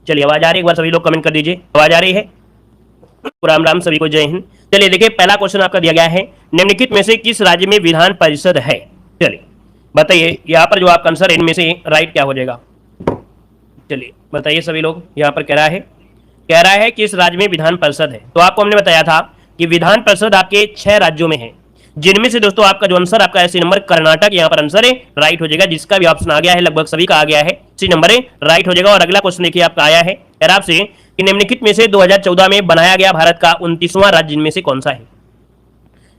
चलिए आवाज आ रही है, एक बार सभी लोग कमेंट कर दीजिए, आवाज आ रही है। राम राम, सभी को जय हिंद। चलिए देखिए, पहला क्वेश्चन आपका दिया गया है, निम्नलिखित में से किस राज्य में विधान परिषद है? चलिए बताइए, यहाँ पर जो आपका आंसर इनमें से राइट क्या हो जाएगा? चलिए बताइए सभी लोग, यहाँ पर कह रहा है किस राज्य में विधान परिषद है। तो आपको हमने बताया था कि विधान परिषद आपके 6 राज्यों में है, जिनमें से दोस्तों आपका जो आंसर आपका सी नंबर कर्नाटक, यहाँ पर आंसर है राइट हो जाएगा। जिसका भी ऑप्शन आ गया है, लगभग सभी का आ गया है, सी नंबर है राइट हो जाएगा। और अगला क्वेश्चन देखिए आपका आया है आपसे कि निम्नलिखित में से 2014 में बनाया गया भारत का 29वां राज्य इनमें से कौन सा है?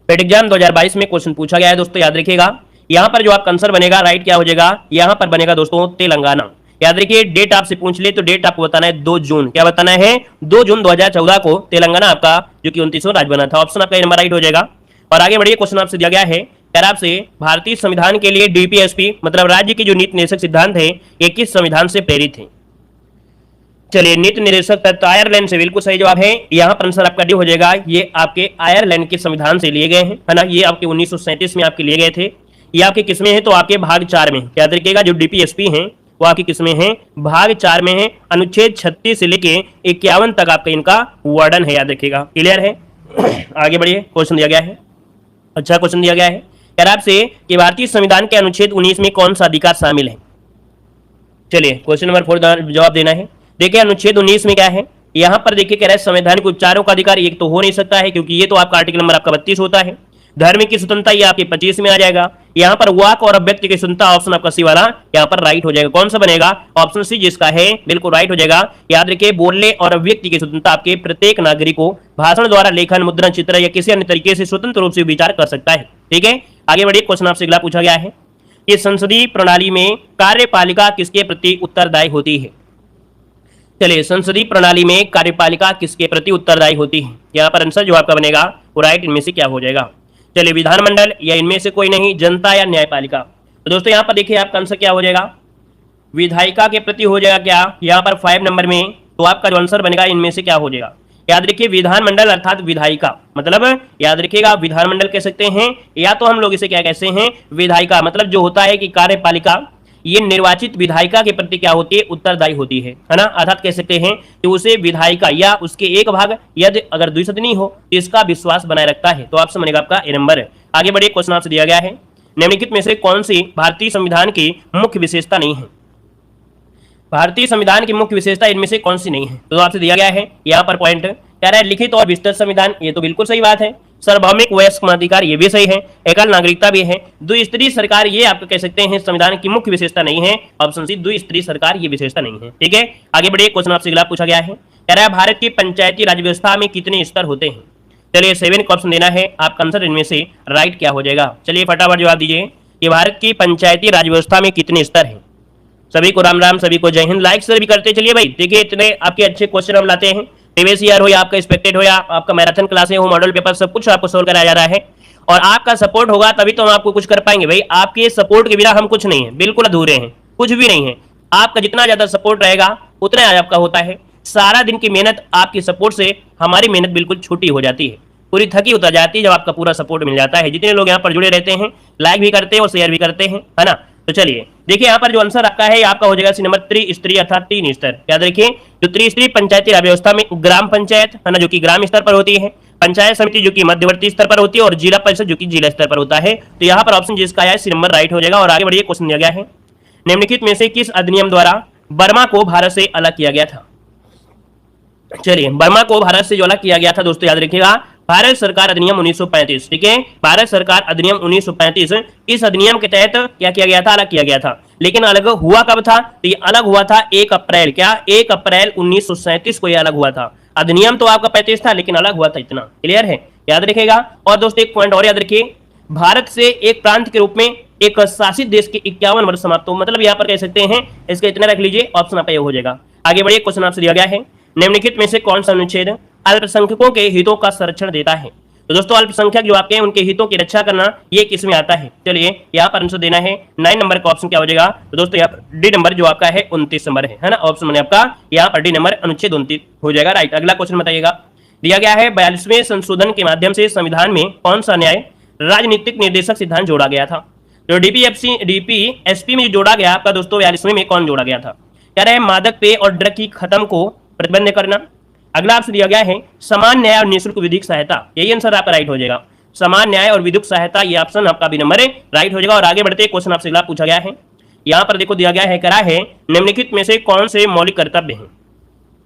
पेट एग्जाम 2022 में क्वेश्चन पूछा गया है दोस्तों, याद रखिएगा। यहाँ पर जो आपका आंसर बनेगा राइट क्या हो जाएगा? यहाँ पर बनेगा दोस्तों तेलंगाना। याद रखिए, डेट आपसे पूछ ले तो डेट आपको बताना है 2 जून। क्या बताना है? 2 जून 2014 को तेलंगाना आपका जो कि 29वां राज्य बना था। ऑप्शन आपका नंबर राइट हो जाएगा। और आगे बढ़िए, क्वेश्चन आपसे दिया गया है आपसे भारतीय संविधान के लिए डीपीएसपी मतलब राज्य के जो नीति निर्देशक सिद्धांत है, ये किस संविधान से प्रेरित है? चलिए, नीति निर्देशक तत्व आयरलैंड से, बिल्कुल सही जवाब है। यहाँ पर आंसर आपका डी हो जाएगा। ये आपके आयरलैंड के संविधान से लिए गए हैं, है ना। ये आपके 1937 में आपके लिए गए थे। ये आपके किसमें है? तो आपके भाग 4 में। याद रखिएगा, जो डीपीएसपी है वो आपकी किसमें है? भाग 4 में है। अनुच्छेद 36 से लेके 51 तक आपका इनका वर्णन है, याद रखिएगा। क्लियर है? आगे बढ़िए, क्वेश्चन दिया गया है, अच्छा क्वेश्चन दिया गया है आपसे कि भारतीय संविधान के अनुच्छेद 19 में कौन सा अधिकार शामिल है? चलिए क्वेश्चन नंबर 4 जवाब देना है। देखिए, अनुच्छेद 19 में क्या है? यहाँ पर देखिए कह रहा है संवैधानिक उपचारों का अधिकार, एक तो हो नहीं सकता है क्योंकि ये तो आपका आर्टिकल नंबर आपका 32 होता है। धर्म की स्वतंत्रता ये आपके 25 में आ जाएगा। यहाँ पर वाक और अभिव्यक्ति की स्वतंत्रता, ऑप्शन आपका सी वाला यहाँ पर राइट हो जाएगा। कौन सा बनेगा? ऑप्शन सी जिसका है बिल्कुल राइट हो जाएगा। याद रखिए, बोलने और अभिव्यक्ति की स्वतंत्रता आपके प्रत्येक नागरिक को भाषण द्वारा, लेखन, मुद्रण, चित्र या किसी अन्य तरीके से स्वतंत्र रूप से विचार कर सकता है। ठीक है, आगे बढ़िए, क्वेश्चन आपसे अगला पूछा गया है कि संसदीय प्रणाली में कार्यपालिका किसके प्रति उत्तरदायी होती है? चलिए, संसदीय प्रणाली में कार्यपालिका किसके प्रति उत्तरदायी होती है? यहाँ पर आंसर जो आपका बनेगा वो राइट इनमें से क्या हो जाएगा? चलिए, विधानमंडल या इनमें से कोई नहीं, जनता या न्यायपालिका। तो दोस्तों यहाँ पर देखिए आपका आंसर क्या हो जाएगा? विधायिका के प्रति हो जाएगा क्या? यहाँ पर 5 नंबर में। तो आपका जो आंसर बनेगा इनमें से क्या हो जाएगा? याद रखिए, विधानमंडल अर्थात विधायिका, मतलब याद रखिएगा विधानमंडल कह सकते हैं या तो हम लोग इसे क्या कहते हैं? विधायिका। मतलब जो होता है कि कार्यपालिका ये निर्वाचित विधायिका के प्रति क्या होती है? उत्तरदायी होती है ना। अर्थात कह सकते हैं कि उसे विधायिका या उसके एक भाग यदि अगर द्विसदनी हो तो इसका विश्वास बनाए रखता है। तो ऑप्शन बनेगा आपका ए नंबर। आगे बढ़िए, क्वेश्चन आपसे दिया गया है, निम्नलिखित में से कौन सी भारतीय संविधान की मुख्य विशेषता नहीं है? भारतीय संविधान की मुख्य विशेषता इनमें से कौन सी नहीं है? तो आपसे दिया गया है यहाँ पर पॉइंट कह रहा है लिखित और विस्तृत संविधान, ये तो बिल्कुल सही बात है। सार्वभौमिक वयस्क मताधिकार, ये भी सही है। एकल नागरिकता भी है। द्विस्तरीय सरकार, ये आप कह सकते हैं संविधान की मुख्य विशेषता नहीं है। ऑप्शन सी द्विस्तरीय सरकार ये विशेषता नहीं है। ठीक है, आगे बढ़िए, क्वेश्चन आपसे अगला पूछा गया है, कह रहा है भारत की पंचायती राज व्यवस्था में कितने स्तर होते हैं? चलिए 7 का ऑप्शन देना है, आपका आंसर इनमें से राइट क्या हो जाएगा? चलिए फटाफट जवाब दीजिए कि भारत की पंचायती राज व्यवस्था में कितने स्तर है? सभी को राम राम, सभी को जय हिंद। लाइक शेयर भी करते चलिए भाई। देखिए, इतने आपके अच्छे क्वेश्चन हम लाते हैं, प्रीवियस ईयर हो या आपका एक्सपेक्टेड हो या आपका मैराथन क्लासें हो, मॉडल पेपर, सब कुछ आपको सोल्व कराया जा रहा है। और आपका सपोर्ट होगा तभी तो हम आपको कुछ कर पाएंगे भाई। आपके सपोर्ट के बिना हम कुछ नहीं है, बिल्कुल अधूरे हैं, कुछ भी नहीं है। आपका जितना ज्यादा सपोर्ट रहेगा उतना आपका होता है। सारा दिन की मेहनत आपके सपोर्ट से हमारी मेहनत बिल्कुल छोटी हो जाती है, पूरी थकी उतर जाती है जब आपका पूरा सपोर्ट मिल जाता है। जितने लोग यहाँ पर जुड़े रहते हैं, लाइक भी करते हैं और शेयर भी करते हैं, है ना। तो चलिए देखिए, यहाँ पर जो आंसर आपका है आपका हो जाएगा सी नंबर त्रिस्तरीय अर्थात 3 स्तर। याद रखिए, जो त्रिस्तरीय पंचायती राज व्यवस्था में ग्राम पंचायत है ना, जो कि ग्राम स्तर पर होती है, पंचायत समिति जो कि मध्यवर्ती स्तर पर होती है, और जिला परिषद जो कि जिला स्तर पर होता है। तो यहाँ पर ऑप्शन जिसका है सी नंबर राइट हो जाएगा। और आगे बढ़िए, क्वेश्चन दिया गया है, निम्नलिखित में से किस अधिनियम द्वारा बर्मा को भारत से अलग किया गया था? चलिए, बर्मा को भारत से जो अलग किया गया था दोस्तों, याद रखिएगा भारत सरकार अधिनियम 1935। ठीक है, भारत सरकार अधिनियम 1935। इस अधिनियम के तहत क्या किया गया था? अलग किया गया था। लेकिन अलग हुआ कब था? तो ये अलग हुआ था 1 अप्रैल, क्या 1 अप्रैल 1937 को ये अलग हुआ था। अधिनियम तो आपका 35 था लेकिन अलग हुआ था इतना। क्लियर है, याद रखिएगा। और दोस्तों एक पॉइंट और याद रखिए, भारत से एक प्रांत के रूप में एक शासित देश के 51 वर्ष समाप्त हो, मतलब यहाँ पर कह सकते हैं, इसका इतना रख लीजिए, ऑप्शन आपका ये हो जाएगा। आगे बढ़िए, क्वेश्चन आपसे दिया गया है, निम्नलिखित में से कौन सा अनुच्छेद अल्पसंख्यकों के हितों का संरक्षण देता है? तो दोस्तों अल्पसंख्यक जो आपके हैं उनके हितों की रक्षा करना, ये किस में आता है? चलिए यहाँ पर आंसर देना है 9 नंबर का ऑप्शन क्या हो जाएगा? तो दोस्तों यहाँ पर डी नंबर जो आपका है 29 नंबर है ना। ऑप्शन मैंने आपका यहाँ पर डी नंबर अनुच्छेद 29 हो जाएगा राइट। अगला क्वेश्चन बताइएगा, दिया गया है 42वें संशोधन के माध्यम से संविधान में कौन सा न्याय राजनीतिक निर्देशक सिद्धांत जोड़ा गया था? जो डीपीएसपी में जोड़ा गया आपका दोस्तों 42वें में कौन जोड़ा गया था? कह रहे हैं मादक पेय और ड्रग की खत्म को प्रतिबंध करना। अगला ऑप्शन दिया गया है समान न्याय और निःशुल्क विधिक सहायता, यही आंसर आपका राइट हो जाएगा। समान न्याय और विधिक सहायता, ये ऑप्शन आपका बी नंबर राइट हो जाएगा। और आगे बढ़ते क्वेश्चन आपसे अगला पूछा गया है, यहाँ पर देखो दिया गया है, करा है निम्नलिखित में से कौन से मौलिक कर्तव्य हैं।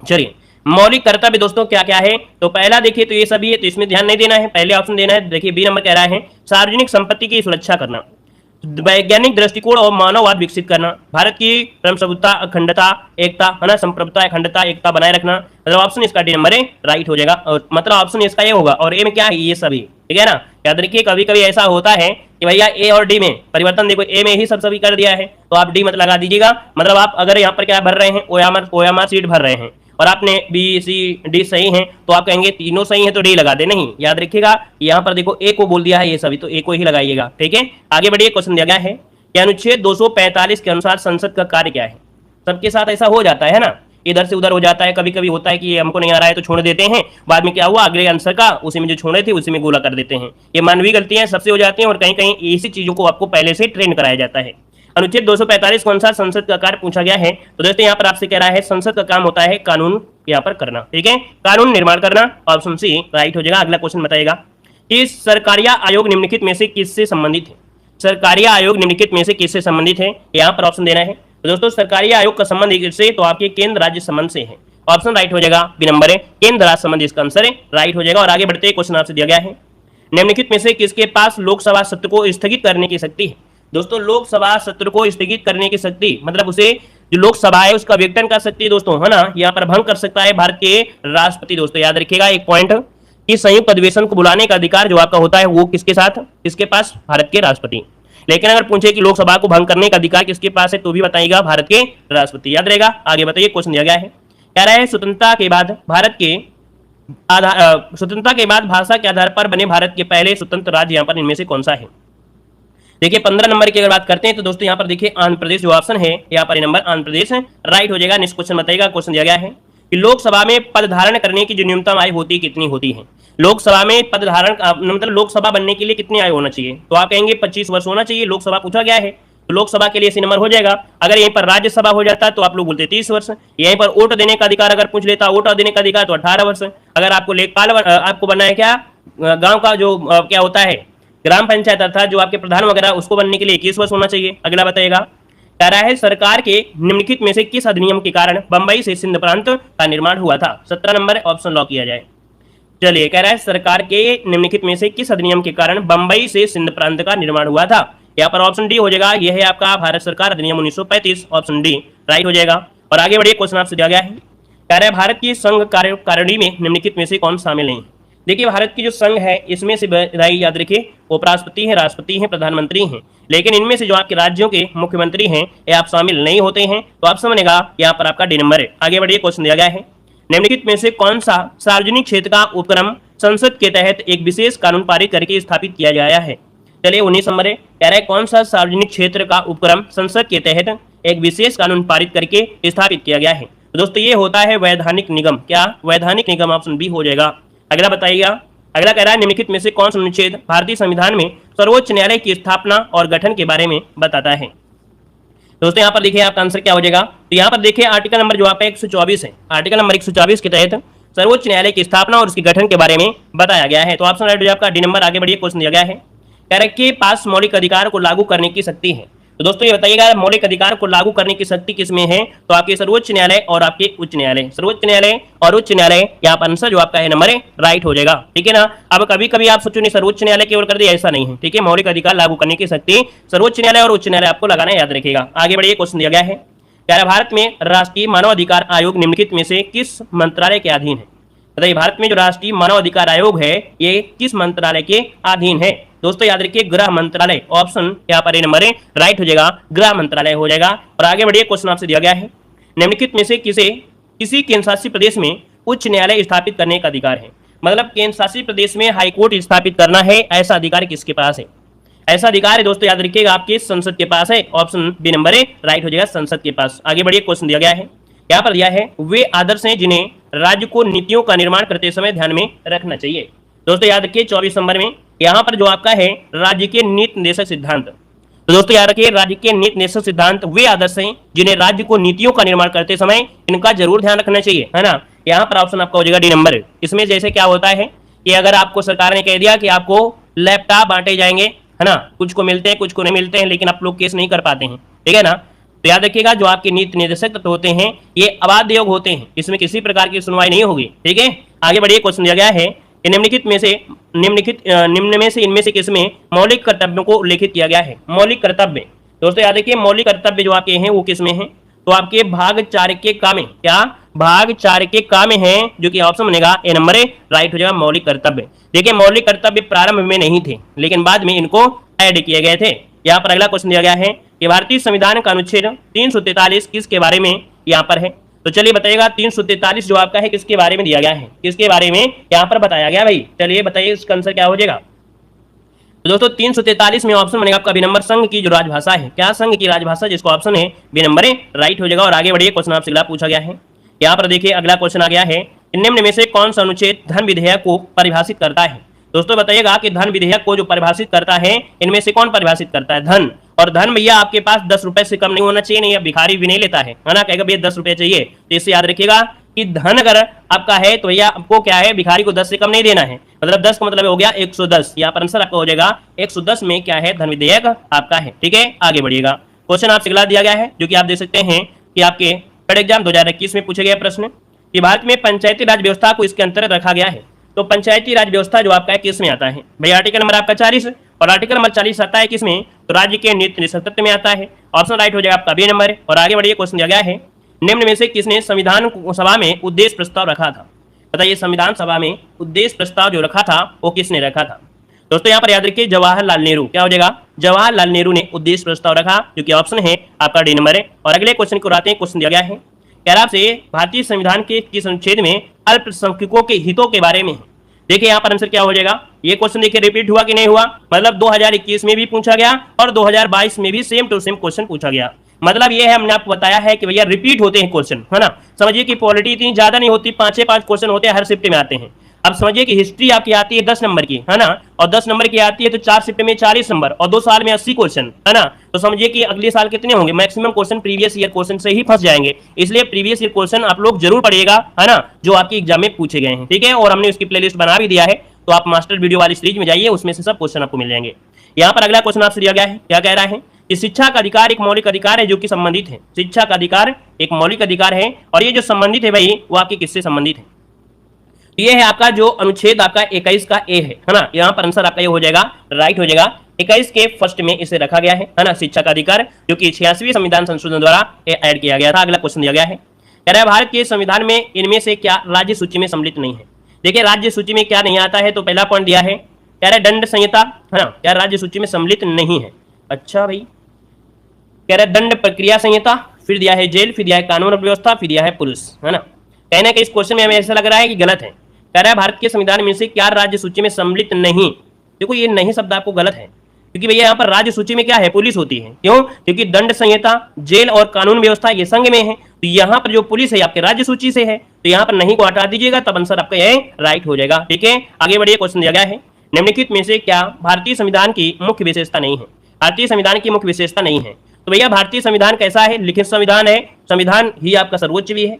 चलिए मौलिक कर्तव्य दोस्तों क्या क्या है, तो पहला देखिए तो ये सभी है, तो इसमें ध्यान नहीं देना है, पहले ऑप्शन देना है। देखिए बी नंबर कह रहा है सार्वजनिक संपत्ति की सुरक्षा करना, वैज्ञानिक दृष्टिकोण और मानववाद विकसित करना, भारत की परमसभ्यता अखंडता एकता है ना, संप्रभुता अखंडता एकता बनाए रखना। मतलब ऑप्शन इसका डी नंबर राइट हो जाएगा, और मतलब ऑप्शन इसका ये होगा। और ए में क्या है, ये सभी, ठीक है ना। याद रखिए कभी कभी ऐसा होता है कि भैया ए और डी में परिवर्तन, देखो ए में ही सब सभी कर दिया है तो आप डी मत लगा दीजिएगा। मतलब आप अगर यहाँ पर क्या भर रहे हैं, ओयामा सीट भर रहे हैं और आपने बी सी डी सही है तो आप कहेंगे तीनों सही है तो डी लगा दे, नहीं, याद रखिएगा यहाँ पर देखो ए को बोल दिया है ये सभी, तो ए को ही लगाइएगा, ठीक है। आगे बढ़िए, क्वेश्चन दिया गया है कि अनुच्छेद 245 के अनुसार संसद का कार्य क्या है। सबके साथ ऐसा हो जाता है ना, इधर से उधर हो जाता है, कभी कभी होता है कि हमको नहीं आ रहा है तो छोड़ देते हैं, बाद में क्या हुआ अगले आंसर का उसी में जो छोड़े थे उसी में गोला कर देते हैं। ये मानवीय गलतियां सबसे हो जाती हैं, और कहीं कहीं ऐसी चीजों को आपको पहले से ट्रेन कराया जाता है। अनुच्छेद 245 के अनुसार संसद का कार्य पूछा गया है, तो दोस्तों यहाँ पर आपसे कह रहा है संसद का काम होता है कानून यहाँ पर करना, ठीक है, कानून निर्माण करना। ऑप्शन सी राइट हो जाएगा। अगला क्वेश्चन बताएगा कि सरकारिया आयोग निम्नलिखित में से किससे संबंधित है। सरकारिया आयोग निम्नलिखित में से किससे संबंधित है, यहाँ पर ऑप्शन देना है। तो दोस्तों सरकारी आयोग का संबंध किससे, तो आपके केंद्र राज्य संबंध से है। ऑप्शन राइट हो जाएगा, बी नंबर केंद्र राज्य संबंध इसका आंसर राइट हो जाएगा। और आगे बढ़ते क्वेश्चन आपसे दिया गया है निम्नलिखित में से किसके पास लोकसभा सत्र को स्थगित करने की शक्ति है। दोस्तों लोकसभा सत्र को स्थगित करने की शक्ति मतलब उसे जो लोकसभा है उसका विघटन कर सकती है दोस्तों, है ना, यहाँ पर भंग कर सकता है भारत के राष्ट्रपति। दोस्तों याद रखिएगा एक पॉइंट कि संयुक्त अधिवेशन को बुलाने का अधिकार जो आपका होता है वो किसके साथ, किसके पास, भारत के राष्ट्रपति। लेकिन अगर पूछे कि लोकसभा को भंग करने का अधिकार किसके पास है तो भी बताइएगा भारत के राष्ट्रपति, याद रहेगा। आगे बताइए, क्वेश्चन दिया गया है, कह रहा है स्वतंत्रता के बाद स्वतंत्रता के बाद भाषा के आधार पर बने भारत के पहले स्वतंत्र राज्य यहाँ पर इनमें से कौन सा है। देखिए 15 नंबर की अगर बात करते हैं तो दोस्तों यहाँ पर देखिए आंध्र प्रदेश जो ऑप्शन है यहाँ पर नंबर आंध्र प्रदेश है, राइट हो जाएगा। नेक्स्ट क्वेश्चन बताइएगा। क्वेश्चन दिया गया है कि लोकसभा में पद धारण करने की जो न्यूनतम आयु होती है कितनी होती है। लोकसभा में पद धारण मतलब लोकसभा बनने के लिए कितनी आयु होना चाहिए, तो आप कहेंगे 25 वर्ष होना चाहिए। लोकसभा पूछा गया है तो लोकसभा के लिए सी नंबर हो जाएगा। अगर यहीं पर राज्यसभा हो जाता तो आप लोग बोलते 30 वर्ष। यहीं पर वोट देने का अधिकार अगर पूछ लेता, वोट देने का अधिकार तो 18 वर्ष। अगर आपको लेखपाल आपको बनना है क्या, गाँव का जो क्या होता है ग्राम पंचायत अर्थात जो आपके प्रधान वगैरह उसको बनने के लिए 21 वर्ष होना चाहिए। अगला बताइएगा, कह रहा है सरकार के निम्नलिखित में से किस अधिनियम के कारण बंबई से सिंध प्रांत का निर्माण हुआ था। 17 नंबर ऑप्शन लॉक किया जाए। चलिए कह रहा है सरकार के निम्नलिखित में से किस अधिनियम के कारण बंबई से सिंध प्रांत का निर्माण हुआ था। यहाँ पर ऑप्शन डी हो जाएगा, यह है आपका भारत सरकार अधिनियम 1935, ऑप्शन डी राइट हो जाएगा। और आगे बढ़िए, क्वेश्चन आपसे दिया गया है, कह रहा है भारत की संघ कार्यकारिणी में निम्नलिखित में से कौन शामिल नहीं। देखिए भारत की जो संघ है इसमें से याद रखिए उपराष्ट्रपति हैं, राष्ट्रपति हैं, प्रधानमंत्री हैं, लेकिन इनमें से जो आपके राज्यों के मुख्यमंत्री हैं ये आप शामिल नहीं होते हैं, तो आप समझेगा यहाँ पर आपका डी नंबर है। आगे बढ़िए, क्वेश्चन दिया गया है निम्नलिखित में से कौन सा सार्वजनिक क्षेत्र का उपक्रम संसद के तहत एक विशेष कानून पारित करके स्थापित किया गया है। चलिए 19 नंबर कह रहा है कौन सा सार्वजनिक क्षेत्र का उपक्रम संसद के तहत एक विशेष कानून पारित करके स्थापित किया गया है। तो दोस्तों ये होता है वैधानिक निगम। क्या, वैधानिक निगम, ऑप्शन बी हो जाएगा। अगला बताइएगा, अगला कह रहा है निम्नलिखित में से कौन सा अनुच्छेद भारतीय संविधान में सर्वोच्च न्यायालय की स्थापना और गठन के बारे में बताता है। दोस्तों यहाँ पर देखिए आपका आंसर क्या हो जाएगा, तो यहाँ पर देखिए आर्टिकल नंबर जो आपका 124 है, आर्टिकल नंबर 124 के तहत सर्वोच्च न्यायालय की स्थापना और उसके गठन के बारे में बताया गया है। तो ऑप्शन राइट हो जाएगा आपका डी नंबर। आगे बढ़िए, क्वेश्चन दिया गया है, कह रहा है कि पास मौलिक अधिकार को लागू करने की शक्ति है। तो दोस्तों ये बताइएगा मौलिक अधिकार को लागू करने की शक्ति किसमें है, तो आपके सर्वोच्च न्यायालय और आपके उच्च न्यायालय, सर्वोच्च न्यायालय और उच्च न्यायालय, यहाँ पर आंसर जो आपका है नंबर राइट हो जाएगा, ठीक है ना। अब कभी कभी आप सोचो नहीं सर्वोच्च न्यायालय केवल कर दिया, ऐसा नहीं है, ठीक है। मौलिक अधिकार लागू करने की शक्ति सर्वोच्च न्यायालय और उच्च न्यायालय आपको लगाना याद रखिएगा। आगे बढ़िए, क्वेश्चन दिया गया है, कह रहा है भारत में राष्ट्रीय मानवाधिकार आयोग निम्नलिखित में से किस मंत्रालय के अधीन है। बताइए भारत में जो राष्ट्रीय मानवाधिकार आयोग है ये किस मंत्रालय के अधीन है। दोस्तों याद रखिए गृह मंत्रालय, ऑप्शन यहाँ पर नंबर राइट हो जाएगा, गृह मंत्रालय हो जाएगा। और आगे बढ़िए, क्वेश्चन आपसे दिया गया है निम्नलिखित में से किसी केंद्र शासित प्रदेश में उच्च न्यायालय स्थापित करने का अधिकार है। मतलब केंद्र शासित प्रदेश में हाई कोर्ट स्थापित करना है, ऐसा अधिकार किसके पास है। ऐसा अधिकार है दोस्तों याद रखिएगा आपके संसद के पास है, ऑप्शन बी नंबर राइट हो जाएगा, संसद के पास। आगे बढ़िए, क्वेश्चन दिया गया है, यहाँ पर दिया है वे आदर्श हैं जिन्हें राज्य को नीतियों का निर्माण करते समय ध्यान में रखना चाहिए। दोस्तों याद रखिए 24 नंबर में यहाँ पर जो आपका है राज्य के नीति निर्देशक सिद्धांत, तो दोस्तों याद रखिए, राज्य के नीति निदेशक सिद्धांत वे आदर्श हैं जिन्हें राज्य को नीतियों का निर्माण करते समय इनका जरूर ध्यान रखना चाहिए, है ना। यहाँ पर ऑप्शन आपका हो जाएगा डी नंबर। इसमें जैसे क्या होता है कि अगर आपको सरकार ने कह दिया कि आपको लैपटॉप बांटे जाएंगे, है ना, कुछ को मिलते हैं कुछ को नहीं मिलते हैं, लेकिन आप लोग केस नहीं कर पाते हैं, ठीक है ना। तो याद रखिएगा, जो आपके नीति निर्देशक तत्व होते हैं ये अबाध्य योग होते हैं, इसमें किसी प्रकार की सुनवाई नहीं होगी, ठीक है। आगे बढ़िए, क्वेश्चन दिया गया है कि निम्न में से इनमें से किसमें मौलिक कर्तव्यों को उल्लेखित किया गया है। मौलिक कर्तव्य दोस्तों याद रखिए, मौलिक कर्तव्य जो आपके हैं वो किसमें हैं, तो आपके भाग 4 के का में, क्या भाग 4 के का में है, जो कि ऑप्शन बनेगा ए नंबर राइट हो जाएगा मौलिक कर्तव्य। देखिए मौलिक कर्तव्य प्रारंभ में नहीं थे, लेकिन बाद में इनको ऐड किए गए थे। यहाँ पर अगला क्वेश्चन दिया गया है कि भारतीय संविधान का अनुच्छेद 343 किसके बारे में यहाँ पर है। तो चलिए बताइएगा, 343 जो आपका है किसके बारे में दिया गया है, किसके बारे में यहाँ पर बताया गया भाई, चलिए बताइए इसका आंसर क्या हो जाएगा। तो दोस्तों 343 में ऑप्शन बनेगा आपका बी नंबर, संघ की जो राजभाषा है, क्या संघ की राजभाषा, जिसको ऑप्शन है बी नंबर राइट हो जाएगा। और आगे बढ़िए, क्वेश्चन आपसे अगला पूछा गया है, यहाँ पर देखिए अगला क्वेश्चन आ गया है, निम्न में से कौन सा अनुच्छेद धन विधेयक को परिभाषित करता है। दोस्तों बताइएगा कि धन विधेयक को जो परिभाषित करता है इनमें से कौन परिभाषित करता है, धन। और धन भैया आपके पास 10 रुपए से कम नहीं होना चाहिए, नहीं भिखारी भी नहीं लेता है ना, कहेगा भैया 10 रुपए चाहिए। तो इससे याद रखिएगा कि धन अगर आपका है तो भैया आपको क्या है, भिखारी को 10 से कम नहीं देना है, मतलब 10 का मतलब हो गया 110। यहाँ पर आंसर आपका हो जाएगा 110 में क्या है, धन विधेयक आपका है, ठीक है। आगे बढ़िएगा, क्वेश्चन आपसे अगला दिया गया है, जो कि आप देख सकते हैं कि आपके पेड एग्जाम 2021 में पूछे गए प्रश्न कि भारत में पंचायती राज व्यवस्था को इसके अंतर्गत रखा गया है। तो पंचायती राज व्यवस्था जो आपका है किस में आता है भाई, आर्टिकल नंबर आपका 40 और आर्टिकल नंबर 40 आता है किसमें, तो राज्य के नीति निदेशक तत्व में आता है। ऑप्शन राइट हो जाएगा आपका बी नंबर। और आगे बढ़िए, क्वेश्चन दिया गया है, निम्न में से किसने संविधान सभा में उद्देश्य प्रस्ताव रखा था। बताइए संविधान सभा में उद्देश्य प्रस्ताव जो रखा था वो किसने रखा था। दोस्तों यहाँ पर याद रखिए, जवाहरलाल नेहरू, क्या हो जाएगा, जवाहरलाल नेहरू ने उद्देश्य प्रस्ताव रखा, जो कि ऑप्शन है आपका डी नंबर है। और अगले क्वेश्चन को आते हैं, क्वेश्चन दिया गया है आपसे भारतीय संविधान के किस अनुच्छेद में अल्पसंख्यकों के हितों के बारे में। देखिए यहाँ पर आंसर क्या हो जाएगा, ये क्वेश्चन देखिए रिपीट हुआ कि नहीं हुआ, मतलब 2021 में भी पूछा गया और 2022 में भी सेम टू सेम क्वेश्चन पूछा गया। मतलब ये है, हमने आपको बताया है कि भैया रिपीट होते हैं क्वेश्चन, है ना। समझिए कि पॉलिटी इतनी ज्यादा नहीं होती, 5 क्वेश्चन होते हैं, हर शिफ्ट में आते हैं। अब समझिए कि हिस्ट्री आपकी आती है 10 नंबर की, है ना, और 10 नंबर की आती है तो 4 शिफ्ट में 40 नंबर और 2 साल में 80 क्वेश्चन, है ना। तो समझिए कि अगले साल कितने होंगे, maximum question previous year question से ही फंस जाएंगे। इसलिए प्रीवियस ईयर क्वेश्चन आप लोग जरूर पढ़िएगा, है ना, जो आपकी एग्जाम में पूछे गए हैं, ठीक है। और हमने उसकी प्लेलिस्ट बना भी दिया है, तो आप मास्टर वीडियो वाली सीरीज में जाइए, उसमें से सब क्वेश्चन आपको मिल जाएंगे। यहाँ पर अगला क्वेश्चन आपसे दिया गया है, क्या कह रहा है कि शिक्षा का अधिकार एक मौलिक अधिकार है जो कि संबंधित है। शिक्षा का अधिकार एक मौलिक अधिकार है और ये जो संबंधित है भाई वो आपके किससे संबंधित है। ये है आपका जो अनुच्छेद आपका 21 का ए है ना। यहाँ पर आंसर आपका ये हो जाएगा राइट हो जाएगा, 21 के फर्स्ट में इसे रखा गया है ना, शिक्षा का अधिकार, जो कि 86वें संविधान संशोधन द्वारा ऐड किया गया था। अगला क्वेश्चन दिया गया है, कह रहा है भारत के संविधान में इनमें से क्या राज्य सूची में सम्मिलित नहीं है। देखिए राज्य सूची में क्या नहीं आता है, तो पहला पॉइंट दिया है, कह रहा है दंड संहिता, है ना, क्या राज्य सूची में सम्मिलित नहीं है। अच्छा भाई, कह रहा है दंड प्रक्रिया संहिता, फिर दिया है जेल, फिर दिया है कानून व्यवस्था, फिर दिया है पुलिस, है ना। कहने के इस क्वेश्चन में हमें ऐसा लग रहा है कि गलत है। कह रहा है भारत के संविधान में से क्या राज्य सूची में सम्मिलित नहीं। देखो ये नहीं शब्द आपको गलत है, क्योंकि भैया यहाँ पर राज्य सूची में क्या है, पुलिस होती है। क्यों, क्योंकि दंड संहिता, जेल और कानून व्यवस्था ये संघ में है, तो यहाँ पर जो पुलिस है आपके राज्य सूची से है, तो यहाँ पर नहीं को हटा दीजिएगा, तब आंसर आपका ये राइट हो जाएगा, ठीक है। आगे बढ़िए, क्वेश्चन दिया गया है, निम्नलिखित में से क्या भारतीय संविधान की मुख्य विशेषता नहीं है। भारतीय संविधान की मुख्य विशेषता नहीं है, तो भैया भारतीय संविधान कैसा है, लिखित संविधान है, संविधान ही आपका सर्वोच्च भी है,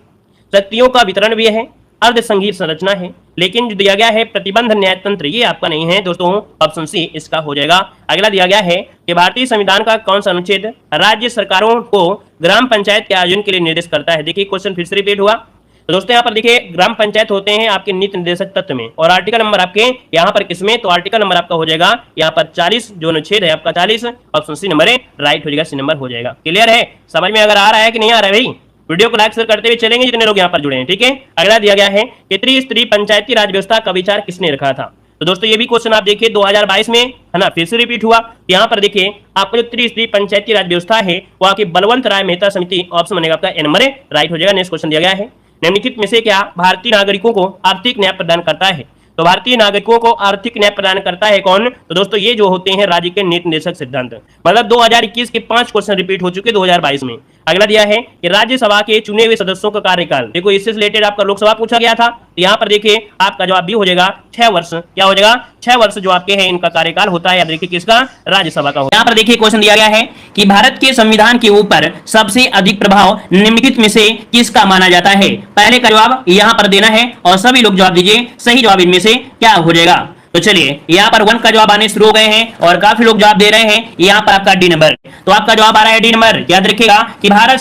शक्तियों का वितरण भी है, अर्ध संघीय संरचना है, लेकिन जो दिया गया है प्रतिबंध न्यायतंत्र ये आपका नहीं है दोस्तों, ऑप्शन सी इसका हो जाएगा। अगला दिया गया है कि भारतीय संविधान का कौन सा अनुच्छेद राज्य सरकारों को ग्राम पंचायत के आयोजन के लिए निर्देश करता है। देखिए क्वेश्चन फिर से रिपीट हुआ, तो दोस्तों यहाँ पर देखिए ग्राम पंचायत होते हैं आपके नीति निर्देशक तत्व में, और आर्टिकल नंबर आपके यहाँ पर किसमें, तो आर्टिकल नंबर आपका हो जाएगा यहाँ पर 40, जो अनुच्छेद है आपका 40, ऑप्शन सी नंबर राइट हो जाएगा, सी नंबर हो जाएगा। क्लियर है, समझ में अगर आ रहा है कि नहीं आ रहा है भाई, वीडियो को लाइक शेयर करते हुए चलेंगे जितने लोग यहाँ पर जुड़े हैं, ठीक है। अगला दिया गया है कि त्रिस्तरीय पंचायती राज व्यवस्था का विचार किसने रखा था। तो दोस्तों ये भी क्वेश्चन आप देखिए 2022 में, है ना, फिर से रिपीट हुआ। यहाँ पर देखिए आपको जो त्रिस्तरीय पंचायती राज व्यवस्था है वो आपकी बलवंत राय मेहता समिति, ऑप्शन बनेगा आपका ए नंबर राइट हो जाएगा। नेक्स्ट क्वेश्चन दिया गया है, निम्नलिखित में से क्या भारतीय नागरिकों को आर्थिक न्याय प्रदान करता है। तो भारतीय नागरिकों को आर्थिक न्याय प्रदान करता है कौन, तो दोस्तों ये जो होते हैं राज्य के नीति निर्देशक सिद्धांत, मतलब 2021 के 5 क्वेश्चन रिपीट हो चुके 2022 में। अगला दिया है कि राज्यसभा के चुने हुए सदस्यों का कार्यकाल, देखो इससे रिलेटेड आपका लोकसभा पूछा गया था, तो यहाँ पर देखिए आपका जवाब भी हो जाएगा 6 वर्ष। क्या हो जाएगा? 6 वर्ष जो आपके हैं इनका कार्यकाल होता है। याद देखिए किसका? राज्यसभा का। यहाँ पर देखिए क्वेश्चन दिया गया है कि भारत के संविधान के ऊपर सबसे अधिक प्रभाव निम्नलिखित में से किसका माना जाता है? पहले का जवाब यहाँ पर देना है और सभी लोग जवाब दीजिए सही जवाब इनमें से क्या हो जाएगा। तो चलिए यहाँ पर 1 का जवाब आने शुरू हो गए हैं और काफी लोग जवाब दे रहे हैं। यहाँ पर आपका डी नंबर, तो आपका जवाब आ रहा है डी नंबर। याद रखिएगा कि भारत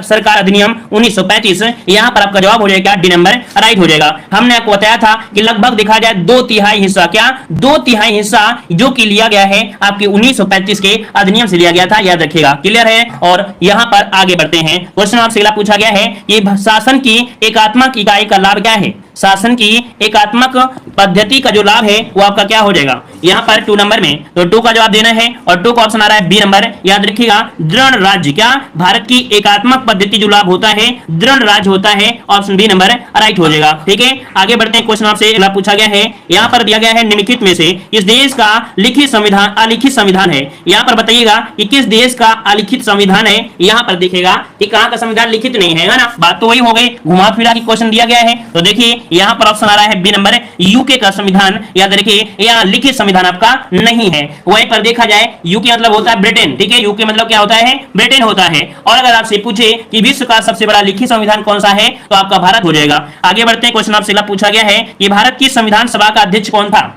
सरकार अधिनियम 1935, यहाँ पर आपका जवाब हो जाएगा डी नंबर राइट हो जाएगा। हमने आपको बताया था कि लगभग देखा जाए 2/3 हिस्सा, क्या 2/3 हिस्सा जो कि लिया गया है आपके 1935 के अधिनियम से लिया गया था। याद रखिएगा, क्लियर है। और यहाँ पर आगे बढ़ते हैं। क्वेश्चन आपसे अगला पूछा गया है कि शासन की एकात्मक इकाई का लाभ क्या है? शासन की एकात्मक पद्धति का जो लाभ है वो आपका क्या हो जाएगा? यहाँ पर 2 नंबर में, तो 2 का जवाब देना है और 2 का ऑप्शन आ रहा है बी नंबर। याद रखिएगा दृढ़ राज्य, क्या भारत की एकात्मक पद्धति जो लाभ होता है दृढ़ राज्य होता है। ऑप्शन बी नंबर राइट हो जाएगा। ठीक है, आगे बढ़ते हैं। क्वेश्चन आपसे अगला पूछा गया है, यहाँ पर दिया गया है निम्नलिखित में से इस देश का लिखित संविधान अलिखित संविधान है। यहाँ पर बताइएगा कि किस देश का अलिखित संविधान है। यहाँ पर देखिएगा कि कहाँ का संविधान लिखित नहीं है ना, बात तो वही हो गई, घुमा फिरा के क्वेश्चन दिया गया है। तो देखिए यहाँ पर ऑप्शन आ रहा है बी नंबर, यूके का संविधान। याद रखिए यहाँ लिखित संविधान आपका नहीं है। वहीं पर देखा जाए यूके मतलब होता है ब्रिटेन। ठीक है, यूके मतलब क्या होता है? ब्रिटेन होता है। और अगर आपसे पूछे कि विश्व का सबसे बड़ा लिखित संविधान कौन सा है तो आपका भारत हो जाएगा। आगे बढ़ते हैं। क्वेश्चन आपसे पूछा गया है कि भारत की संविधान सभा का अध्यक्ष कौन था?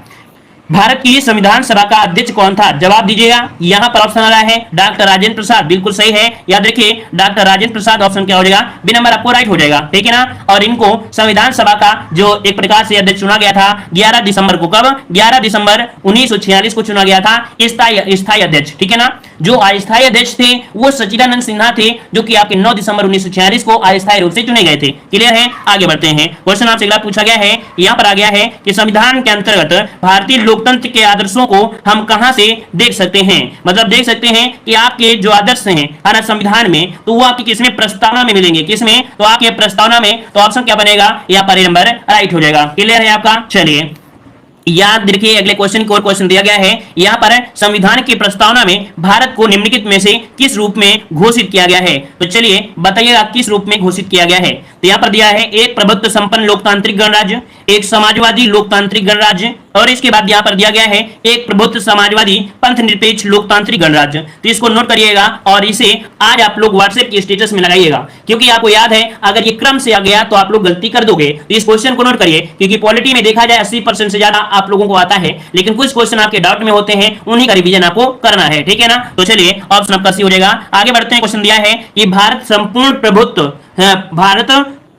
भारत की संविधान सभा का अध्यक्ष कौन था? जवाब दीजिएगा। यहाँ पर ऑप्शन आ रहा है डॉक्टर राजेंद्र प्रसाद, बिल्कुल सही है। याद रखिए डॉक्टर राजेंद्र प्रसाद, ऑप्शन क्या हो जाएगा? बी नंबर आपको राइट हो जाएगा। ठीक है ना। और इनको संविधान सभा का जो एक प्रकार से अध्यक्ष चुना गया था 11 दिसंबर को। कब? 11 दिसंबर 1946 को चुना गया था स्थायी अध्यक्ष। ठीक है ना। जो अस्थायी अध्यक्ष थे वो सच्चिदानंद सिन्हा थे, जो कि आपके 9 दिसंबर 1946 को अस्थायी रूप से चुने गए थे। क्लियर है। आगे बढ़ते हैं। क्वेश्चन आपसे अगला पूछा गया है, यहाँ पर आ गया है कि संविधान के अंतर्गत भारतीय लोकतंत्र के आदर्शों को हम कहां से देख सकते हैं? मतलब देख सकते हैं कि आपके जो आदर्श हैं हमारा संविधान में, तो वो आपकी किसमें? प्रस्तावना में मिलेंगे। किसमें? तो आपके प्रस्तावना में। तो ऑप्शन क्या बनेगा? यहाँ पर नंबर राइट हो जाएगा। क्लियर है आपका। चलिए याद रखिए अगले क्वेश्चन की ओर क्वेश्चन दिया गया है। यहाँ पर संविधान की प्रस्तावना में भारत को निम्नलिखित में से किस रूप में घोषित किया गया है? तो चलिए बताइएगा किस रूप में घोषित किया गया है। तो यहाँ पर दिया है एक प्रभुत्व संपन्न लोकतांत्रिक गणराज्य, एक समाजवादी लोकतांत्रिक गणराज्य, और इसके बाद यहाँ पर दिया गया है एक प्रभुत्व समाजवादी पंथ निरपेक्ष लोकतांत्रिक गणराज्य। तो इसको नोट करिएगा और इसे आज आप लोग व्हाट्सएप के स्टेटस में लगाइएगा, क्योंकि आपको याद है अगर ये क्रम से आ गया तो आप लोग गलती कर दोगे। तो इस क्वेश्चन को नोट करिए, क्योंकि पॉलिटी में देखा जाए 80% से ज्यादा आप लोगों को आता है, लेकिन कुछ क्वेश्चन आपके डाउट में होते हैं, उन्हीं का रिवीजन आपको करना है। ठीक है ना। तो चलिए ऑप्शन आपका सी हो जाएगा। आगे बढ़ते हैं। क्वेश्चन दिया है कि भारत संपूर्ण प्रभुत्व भारत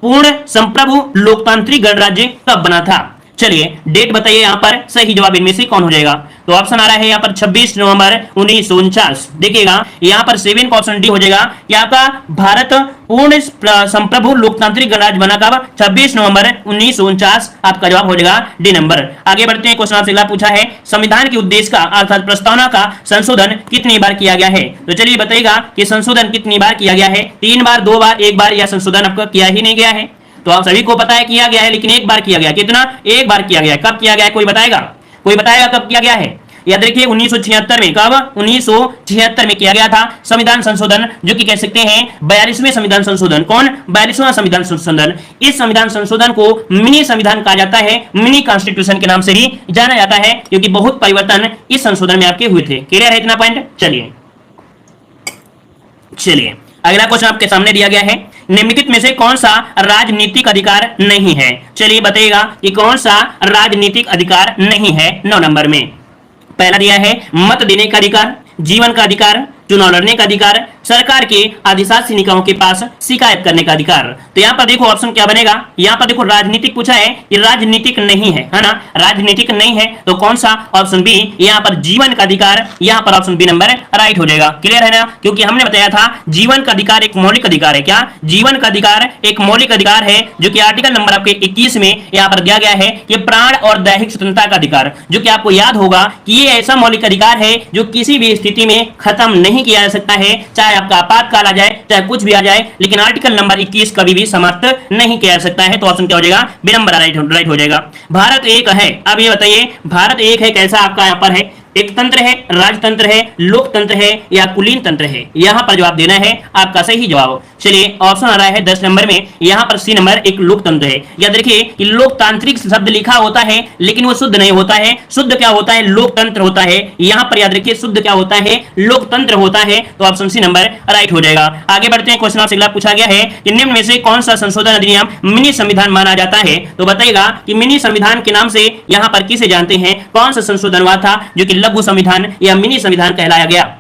पूर्ण संप्रभु लोकतांत्रिक गणराज्य कब बना था? चलिए डेट बताइए यहाँ पर सही जवाब इनमें से कौन हो जाएगा। तो ऑप्शन आ रहा है यहाँ पर 26 नवंबर 1949। देखिएगा यहाँ पर 7 का ऑप्शन डी हो जाएगा कि आपका भारत पूर्ण संप्रभु लोकतांत्रिक गणराज्य बना कब? 26 नवंबर 1949 आपका जवाब हो जाएगा डी नंबर। आगे बढ़ते हैं। क्वेश्चन आपसे अगला पूछा है संविधान के उद्देश्य का अर्थात प्रस्तावना का संशोधन कितनी बार किया गया है? तो चलिए बताइएगा कि संशोधन कितनी बार किया गया है? 3 बार, 2 बार, 1 बार, या संशोधन आपका किया ही नहीं गया है? तो आप सभी को पता है किया गया है, लेकिन 1 बार किया गया। कितना? 1 बार किया गया। कब किया गया है? कोई बताएगा? कोई बताएगा कब किया गया है? याद रखिए 1976 में। कब? 1976 में किया गया था संविधान संशोधन, जो कि कह सकते हैं 42वें संविधान संशोधन। कौन? 42वां संविधान संशोधन। इस संविधान संशोधन को मिनी संविधान कहा जाता है, मिनी कॉन्स्टिट्यूशन के नाम से भी जाना जाता है, क्योंकि बहुत परिवर्तन इस संशोधन में आपके हुए थे। क्लियर है इतना पॉइंट? चलिए अगला क्वेश्चन आपके सामने दिया गया है, निम्नलिखित में से कौन सा राजनीतिक अधिकार नहीं है? चलिए बताइएगा कि कौन सा राजनीतिक अधिकार नहीं है। 9 नंबर में पहला दिया है मत देने का अधिकार, जीवन का अधिकार, चुनाव लड़ने का अधिकार, सरकार के अधिशासी निकायों के पास शिकायत करने का अधिकार। तो यहाँ पर देखो ऑप्शन क्या बनेगा। यहाँ पर देखो राजनीतिक पूछा है, ये राजनीतिक नहीं है, है ना, राजनीतिक नहीं है। तो कौन सा? ऑप्शन बी, यहाँ पर जीवन का अधिकार। यहाँ पर ऑप्शन बी नंबर राइट हो जाएगा। क्लियर है ना, क्योंकि हमने बताया था जीवन का अधिकार एक मौलिक अधिकार है। क्या? जीवन का अधिकार एक मौलिक अधिकार है, जो कि आर्टिकल नंबर आपके 21 में यहाँ पर दिया गया है कि प्राण और दैहिक स्वतंत्रता का अधिकार, जो कि आपको याद होगा कि ये ऐसा मौलिक अधिकार है जो किसी भी स्थिति में खत्म नहीं किया जा सकता है, चाहे आपका आपातकाल आ जाए, चाहे कुछ भी आ जाए, लेकिन आर्टिकल नंबर 21 कभी भी समाप्त नहीं किया जा सकता है। तो ऑप्शन क्या हो जाएगा? बी नंबर राइट हो जाएगा। भारत एक है। अब ये बताइए भारत एक है कैसा आपका यहाँ पर है? एक तंत्र है, राजतंत्र है, लोकतंत्र है या कुलीन तंत्र है? यहाँ पर जवाब देना है आपका सही जवाब। चलिए ऑप्शन आ रहा है 10 नंबर में, यहाँ पर सी नंबर एक लोकतंत्र है। याद रखिए कि लोकतांत्रिक शब्द लिखा होता है लेकिन वो शुद्ध नहीं होता है, शुद्ध क्या होता है? लोकतंत्र होता है। यहाँ पर याद रखिए शुद्ध क्या होता है? लोकतंत्र होता है। तो ऑप्शन सी नंबर राइट हो जाएगा। आगे बढ़ते हैं, क्वेश्चन आपसे अगला पूछा गया है कि निम्न में से कौन सा संशोधन अधिनियम मिनी संविधान माना जाता है? तो बताइएगा कि मिनी संविधान के नाम से यहाँ पर किसे जानते हैं, कौन सा संशोधन हुआ था जो कि लघु संविधान या मिनी संविधान कहलाया गया?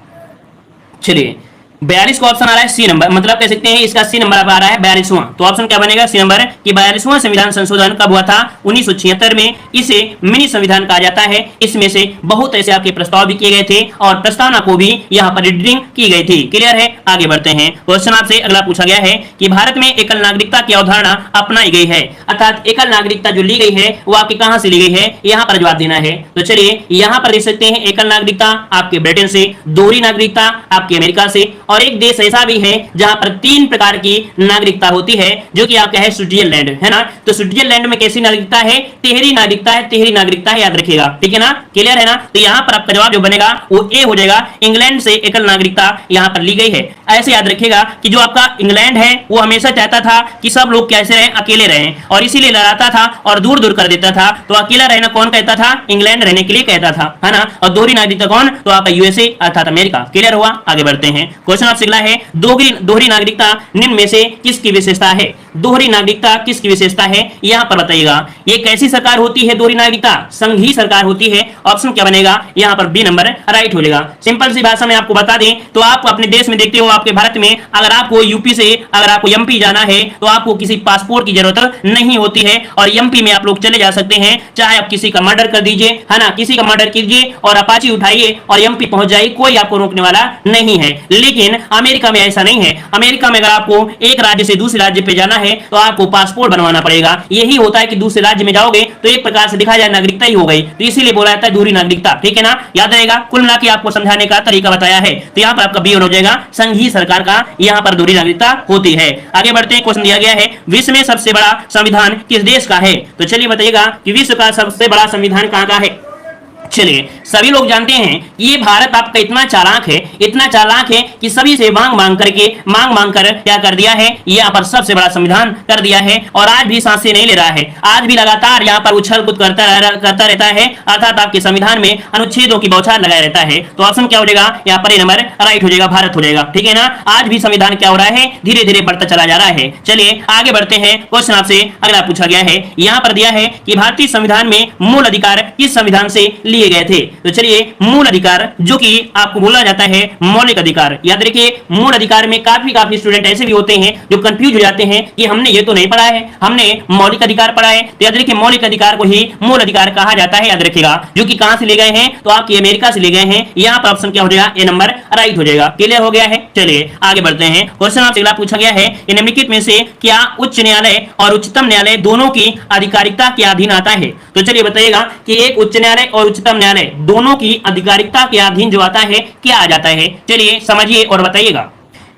चलिए 42 का ऑप्शन आ रहा है सी नंबर, मतलब कह सकते हैं इसका सी नंबर आ रहा है 42वां। तो ऑप्शन क्या बनेगा? सी नंबर कि 42वां संविधान संशोधन कब हुआ था? 1976 में। इसे मिनी संविधान कहा जाता है। इसमें से बहुत ऐसे आपके प्रस्ताव भी किए गए थे और प्रस्तावना को भी यहाँ पर रीडिंग की गई थी। क्लियर है? आगे बढ़ते हैं, क्वेश्चन आपसे अगला पूछा गया है कि भारत में एकल नागरिकता की अवधारणा अपनाई गई है, अर्थात एकल नागरिकता जो ली गई है वो आपकी कहां से ली गई है? यहाँ पर जवाब देना है। तो चलिए यहाँ पर देख सकते हैं एकल नागरिकता आपके ब्रिटेन से, दोहरी नागरिकता आपके अमेरिका से, और एक देश ऐसा भी है जहां पर 3 प्रकार की नागरिकता होती है जो कि आपका है स्विट्जरलैंड, है ना। तो स्विट्जरलैंड में कैसी नागरिकता है? तिहरी नागरिकता है, तिहरी नागरिकता है, याद रखिएगा, ठीक है ना। क्लियर है ना। तो यहां पर आपका जवाब जो बनेगा वो ए हो जाएगा। इंग्लैंड से एकल नागरिकता यहां पर ली गई है। ऐसे याद रखिएगा कि जो आपका इंग्लैंड है वो हमेशा चाहता था कि सब लोग कैसे रहें, अकेले रहें, और इसीलिए लड़ाता था और दूर दूर कर देता था। तो अकेला रहना कौन कहता था? इंग्लैंड रहने के लिए कहता था, है ना। और दोहरी नागरिकता कौन? तो आपका यूएसए अर्थात अमेरिका। क्लियर हुआ? आगे बढ़ते हैं, क्वेश्चन आपसे अगला है दोहरी नागरिकता निम्न में से किसकी विशेषता है? दोहरी नागरिकता किसकी विशेषता है? यहां पर बताइएगा। ये कैसी सरकार होती है? दोहरी नागरिकता संघीय सरकार होती है। ऑप्शन क्या बनेगा? यहां पर बी नंबर राइट हो जाएगा। सिंपल सी भाषा में आपको बता दें तो आप अपने देश में देखते हो, आपके भारत में अगर आपको यूपी से अगर आपको एमपी जाना है तो आपको किसी पासपोर्ट की जरूरत नहीं होती है, और एमपी में आप लोग चले जा सकते हैं। चाहे आप किसी का मर्डर कर दीजिए, है ना, किसी का मर्डर कीजिए और अपाची उठाइए और एमपी पहुंच जाइए, कोई आपको रोकने वाला नहीं है। लेकिन अमेरिका में ऐसा नहीं है। अमेरिका में अगर आपको एक राज्य से दूसरे राज्य पे जाना है तो आपको पासपोर्ट बनवाना पड़ेगा। यही होता है कि दूसरे राज्य में जाओगे तो एक प्रकार से दिखा जाए नागरिकता ही हो गई, तो इसीलिए बोला जाता है दोहरी नागरिकता, ठीक है ना। याद रहेगा, कुल मिला के आपको समझाने का तरीका बताया है। तो यहाँ पर आपका बी हो जाएगा, संघीय सरकार का यहाँ पर दोहरी नागरिकता होती है। आगे बढ़ते हैं, क्वेश्चन दिया गया है विश्व में सबसे बड़ा संविधान किस देश का है? तो चलिए बताइएगा कि विश्व का सबसे बड़ा संविधान कहाँ का है। चलिए सभी लोग जानते हैं कि ये भारत आपका इतना चालाक है, इतना चालाक है कि सभी से मांग मांग कर क्या कर दिया है, यहाँ पर सबसे बड़ा संविधान कर दिया है। और आज भी सांसें नहीं ले रहा है, आज भी लगातार यहाँ पर उछल कूद करता रहता है, अर्थात आपके संविधान में अनुच्छेदों की बौछार लगाया रहता है। तो ऑप्शन क्या हो जाएगा? यहाँ पर नंबर राइट हो जाएगा, भारत हो जाएगा, ठीक है ना। आज भी संविधान क्या हो रहा है? धीरे धीरे बढ़ता चला जा रहा है। चलिए आगे बढ़ते हैं, क्वेश्चन आपसे अगला पूछा गया है, यहाँ पर दिया है कि भारतीय संविधान में मूल अधिकार किस संविधान से लिए गए थे? तो चलिए मूल अधिकार जो कि आपको बोला जाता है मौलिक अधिकार, याद रखिए मूल अधिकार में काफी स्टूडेंट ऐसे भी होते हैं जो कंफ्यूज हो जाते हैं कि हमने ये तो नहीं पढ़ा है, हमने मौलिक अधिकार पढ़ा है। तो याद रखिए मौलिक अधिकार को ही मूल अधिकार कहा जाता है, याद रखिएगा, जो कि कहां से ले गए हैं? तो आपकी अमेरिका से ले गए हैं। यहाँ पर ऑप्शन क्या हो जाएगा? ए नंबर राइट हो जाएगा। क्लियर हो गया है। चलिए आगे बढ़ते हैं, क्वेश्चन आपसे अगला पूछा गया है कि निम्नलिखित में से क्या उच्च न्यायालय और उच्चतम न्यायालय दोनों की अधिकारिकता के अधीन आता है? तो चलिए बताइएगा कि एक उच्च न्यायालय और उच्चतम न्यायालय दोनों की अधिकारिकता के अधीन जो आता है क्या आ जाता है? चलिए समझिए और बताइएगा।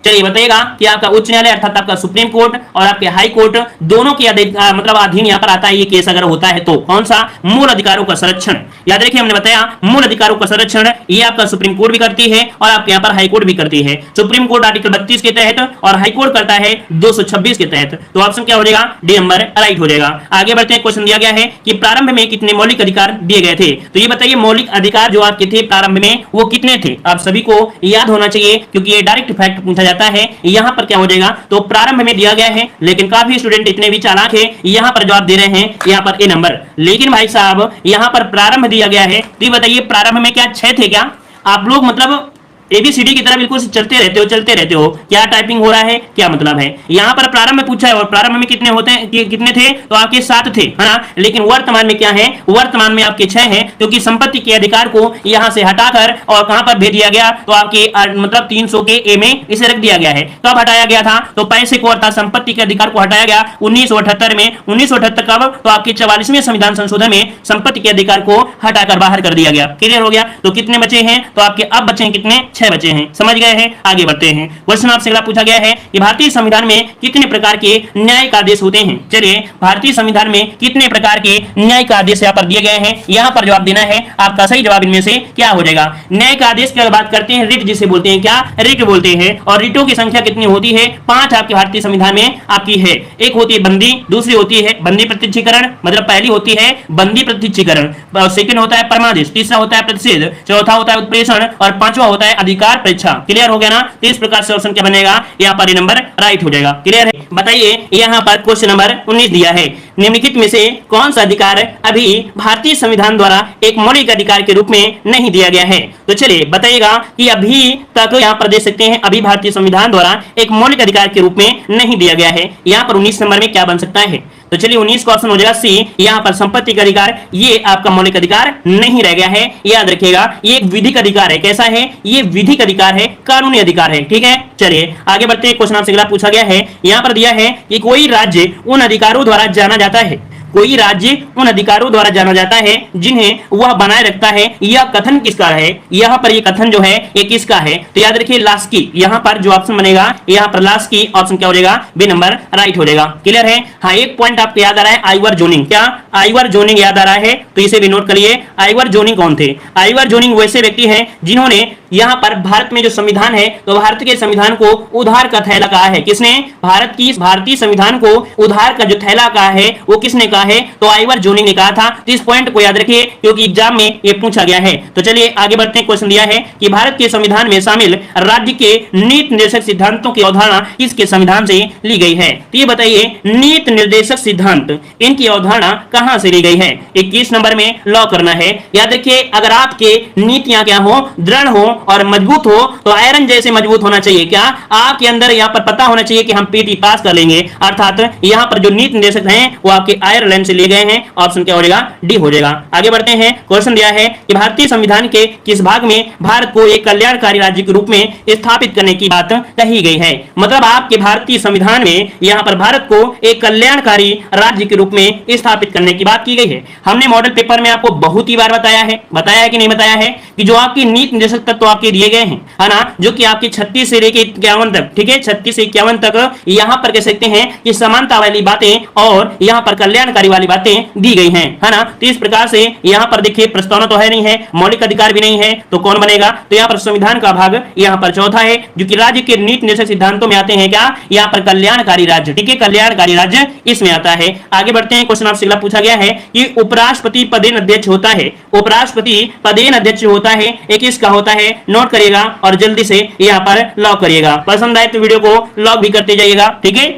चलिए बताइएगा कि आपका उच्च न्यायालय अर्थात आपका सुप्रीम कोर्ट और आपके हाई कोर्ट दोनों के मतलब अधीन यहाँ पर आता है। ये केस अगर होता है तो कौन सा? मूल अधिकारों का संरक्षण। याद रखिए हमने बताया मूल अधिकारों का संरक्षण ये आपका सुप्रीम कोर्ट भी करती है और आपके यहाँ पर हाई कोर्ट भी करती है। सुप्रीम कोर्ट आर्टिकल 32 के तहत और हाई कोर्ट करता है 226 के तहत। तो ऑप्शन क्या हो जाएगा? डी नंबर राइट हो जाएगा। आगे बढ़ते हैं, क्वेश्चन दिया गया है कि प्रारंभ में कितने मौलिक अधिकार दिए गए थे? तो ये बताइए मौलिक अधिकार जो आपके थे प्रारंभ में वो कितने थे? आप सभी को याद होना चाहिए क्योंकि ये डायरेक्ट फैक्ट पूछा जाता है। यहाँ पर क्या हो जाएगा? तो प्रारंभ में दिया गया है, लेकिन काफी स्टूडेंट इतने भी चालाक है यहाँ पर जवाब दे रहे हैं यहाँ पर ए नंबर। लेकिन भाई साहब यहाँ पर प्रारंभ दिया गया है, तो ये बताइए प्रारंभ में क्या 6 थे क्या? आप लोग मतलब एबीसीडी की तरह बिल्कुल चलते रहते हो, क्या टाइपिंग हो रहा है, क्या मतलब है? यहाँ पर प्रारंभ में पूछा है और प्रारंभ में कितने होते हैं, कितने थे? तो आपके 7 थे, है ना। लेकिन वर्तमान में क्या है? वर्तमान में आपके 6 हैं, क्योंकि संपत्ति के अधिकार को यहाँ से हटाकर और कहां पर भेज दिया गया? तो आपके मतलब 300 के ए में इसे रख दिया गया है। कब हटाया गया था? तो पैसे को अर्थात संपत्ति के अधिकार को हटाया गया 1978 में। 1978 कब? तो आपके 44वें संविधान संशोधन में संपत्ति के अधिकार को हटाकर बाहर कर दिया गया। क्लियर हो गया। तो कितने बचे हैं? तो आपके अब बचे हैं कितने? 6 बचे हैं। समझ गए हैं? आगे बढ़ते हैं। क्वेश्चन आपसे अगला पूछा गया है कि भारतीय संविधान में कितने प्रकार के न्यायिक आदेश होते हैं। चलिए, भारतीय संविधान में कितने प्रकार के न्यायिक आदेश यहाँ पर दिए गए हैं, यहाँ पर जवाब देना है। आपका सही जवाब इनमें से क्या हो जाएगा? न्यायिक आदेश की बात करते हैं, रिट जिसे बोलते हैं, क्या रिट बोलते हैं। और रिटों की संख्या कितनी होती है? 5 आपके भारतीय संविधान में आपकी है। एक होती है बंदी, दूसरी होती है बंदी प्रत्यक्षीकरण, मतलब पहली होती है बंदी प्रत्यक्षीकरण, सेकंड होता है परमादेश, तीसरा होता है प्रतिषेध, चौथा होता है उत्प्रेषण और पांचवा होता है अधिकार परीक्षा। क्लियर हो गया ना? तो इस प्रकार से ऑप्शन क्या बनेगा? यहाँ पर ये नंबर राइट हो जाएगा। क्लियर है? बताइए, यहाँ पर क्वेश्चन नंबर 19 दिया है, निम्नलिखित में से कौन सा अधिकार अभी भारतीय संविधान द्वारा एक मौलिक अधिकार के रूप में नहीं दिया गया है। तो चलिए बताइएगा कि अभी तक यहाँ पर देख सकते हैं, अभी भारतीय संविधान द्वारा एक मौलिक अधिकार के रूप में नहीं दिया गया है। यहाँ पर 19 नंबर में क्या बन सकता है? तो चलिए 19 का ऑप्शन हो जाएगा सी, यहाँ पर संपत्ति का अधिकार, ये आपका मौलिक अधिकार नहीं रह गया है। याद रखिएगा, ये एक विधिक अधिकार है। कैसा है? ये विधिक अधिकार है, कानूनी अधिकार है। ठीक है, चलिए आगे बढ़ते हैं। क्वेश्चन आपसे अगला पूछा गया है, यहाँ पर दिया है कि कोई राज्य उन अधिकारों द्वारा जाना जाता है, कोई राज्य उन अधिकारों द्वारा जाना जाता है जिन्हें वह बनाए रखता है। यह कथन किसका है? यहाँ पर ये कथन जो है ये किसका है? तो याद रखिए लास्की, यहाँ पर जो ऑप्शन बनेगा यहाँ पर लास्की ऑप्शन क्या हो जाएगा? बी नंबर राइट हो जाएगा। क्लियर है? हाँ, एक पॉइंट आपको याद आ रहा है, आइवर जोनिंग। क्या आइवर जोनिंग याद आ रहा है? तो इसे भी नोट करिए। आइवर जोनिंग कौन थे? आइवर जोनिंग वैसे व्यक्ति हैं जिन्होंने यहाँ पर भारत में जो संविधान है, तो भारत के संविधान को उधार का थैला कहा है। किसने? भारतीय संविधान को उधार का जो थैला कहा है वो किसने कहा है? तो आइवर जोनिंग ने कहा था। तो इस पॉइंट को याद रखिए क्योंकि एग्जाम में ये पूछा गया है। तो चलिए आगे बढ़ते हैं। क्वेश्चन दिया है कि भारत के संविधान में शामिल राज्य के नीति निर्देशक सिद्धांतों की अवधारणा किसके संविधान से ली गई है? तो ये बताइए, नीति निर्देशक सिद्धांत, इनकी अवधारणा कहां से ली गई है? 21 नंबर में लॉ करना है। याद रखिए, अगर आपके नीतियां क्या हो, दृढ़ हो और मजबूत हो, तो आयरन जैसे मजबूत होना चाहिए। क्या आपके अंदर यहाँ पर पता होना चाहिए कि हम पीटी पास कर लेंगे, अर्थात यहाँ पर जो नीति निर्देशक हैं वो आपके आयरलैंड से लिए गए हैं। ऑप्शन क्या हो जाएगा? डी हो जाएगा। आगे बढ़ते हैं। क्वेश्चन दिया है कि भारतीय संविधान के किस भाग में भारत को एक कल्याणकारी राज्य के रूप में स्थापित करने की बात कही गई है? मतलब आपके भारतीय संविधान में यहाँ पर भारत को एक कल्याणकारी राज्य के रूप में स्थापित करने की बात की गई है। हमने मॉडल पेपर में आपको बहुत ही बार बताया है कि नहीं बताया है कि जो आपकी नीति निर्देशक तत्व आपके दिए गए हैं, है ना, जो कि आपके 36 से लेकर 51 तक, ठीक है, 36 से 51 तक यहाँ पर कह सकते हैं कि समानता वाली बातें और यहाँ पर कल्याणकारी वाली बातें दी गई हैं, है ना। तो इस प्रकार से यहाँ पर देखिए प्रस्तावना तो है नहीं है, मौलिक अधिकार भी नहीं है, तो कौन बनेगा? तो यहाँ पर संविधान का भाग यहाँ पर चौथा है, जो कि राज्य के नीति निर्देशक सिद्धांतों में आते हैं। क्या? यहाँ पर कल्याणकारी राज्य, ठीक है, कल्याणकारी राज्य इसमें आता है। आगे बढ़ते हैं। क्वेश्चन आपसे अगला पूछा गया है कि उपराष्ट्रपति पदेन अध्यक्ष होता है, उपराष्ट्रपति पदेन अध्यक्ष होता है, एक किसका होता है? नोट करिएगा और जल्दी से यहाँ पर लॉक करिएगा। पसंद आए तो वीडियो को लॉक भी करते जाइएगा, ठीक है,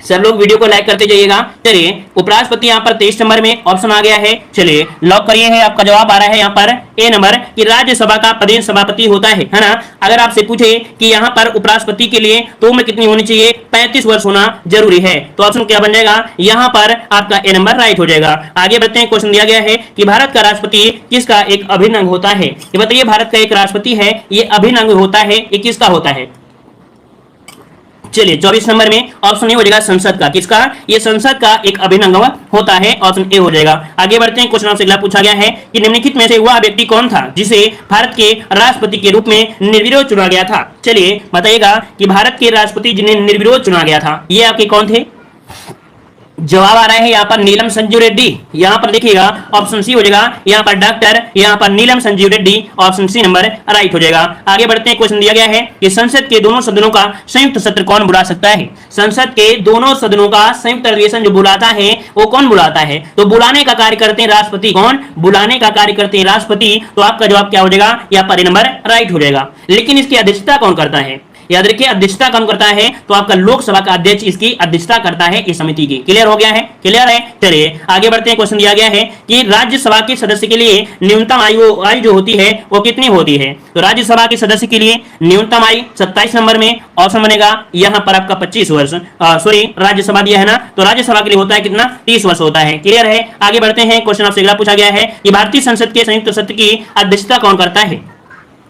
सब लोग वीडियो को लाइक करते जाइएगा। चलिए उपराष्ट्रपति यहाँ पर 23 नंबर में ऑप्शन आ गया है। चलिए लॉक करिए है, आपका जवाब आ रहा है यहाँ पर ए नंबर कि राज्यसभा का पदेन सभापति होता है ना। अगर आपसे पूछे कि यहाँ पर उपराष्ट्रपति के लिए तो उम्र कितनी होनी चाहिए? 35 वर्ष होना जरूरी है। तो ऑप्शन क्या बन जाएगा? यहाँ पर आपका ए नंबर राइट हो जाएगा। आगे बढ़ते हैं। क्वेश्चन दिया गया है कि भारत का राष्ट्रपति किसका एक अभिन्न अंग होता है? ये बताइए, भारत का एक राष्ट्रपति है, ये अभिन्न अंग होता है, ये किसका होता है? चलिए 24 नंबर में ऑप्शन ए हो जाएगा संसद का। किसका? ये संसद का एक अभिन्न अंग होता है, ऑप्शन ए हो जाएगा। आगे बढ़ते हैं। क्वेश्चन आपसे अगला पूछा गया है कि निम्नलिखित में से वह व्यक्ति कौन था जिसे भारत के राष्ट्रपति के रूप में निर्विरोध चुना गया था? चलिए बताइएगा कि भारत के राष्ट्रपति जिन्हें निर्विरोध चुना गया था, ये आपके कौन थे? जवाब आ रहा है यहाँ पर नीलम संजीव रेड्डी। यहाँ पर देखिएगा ऑप्शन सी हो जाएगा, यहाँ पर डॉक्टर, यहाँ पर Neelam Sanjiva Reddy, option C number right हो जाएगा। आगे बढ़ते हैं। क्वेश्चन दिया गया है कि संसद के दोनों सदनों का संयुक्त सत्र कौन बुला सकता है? संसद के दोनों सदनों का संयुक्त अधिवेशन जो बुलाता है वो कौन बुलाता है? तो बुलाने का कार्य करते हैं राष्ट्रपति। कौन बुलाने का कार्य करते हैं? राष्ट्रपति। तो आपका जवाब क्या हो जाएगा? यहाँ पर नंबर राइट हो जाएगा। लेकिन इसकी अध्यक्षता कौन करता है? याद रखिए अध्यक्षता कौन करता है? तो आपका लोकसभा का अध्यक्ष इसकी अध्यक्षता करता है इस समिति की। क्लियर हो गया है? क्लियर है। चलिए आगे बढ़ते हैं। क्वेश्चन दिया गया है कि राज्यसभा के सदस्य के लिए न्यूनतम आयु जो होती है वो कितनी होती है? तो राज्यसभा के सदस्य के लिए न्यूनतम आयु 27 नंबर में ऑप्शन बनेगा यहाँ पर आपका 25 वर्ष, सॉरी राज्यसभा दिया है ना, तो राज्यसभा के लिए होता है कितना? 30 वर्ष होता है। क्लियर है। आगे बढ़ते हैं। क्वेश्चन आपसे पूछा गया है कि भारतीय संसद के संयुक्त सत्र की अध्यक्षता कौन करता है?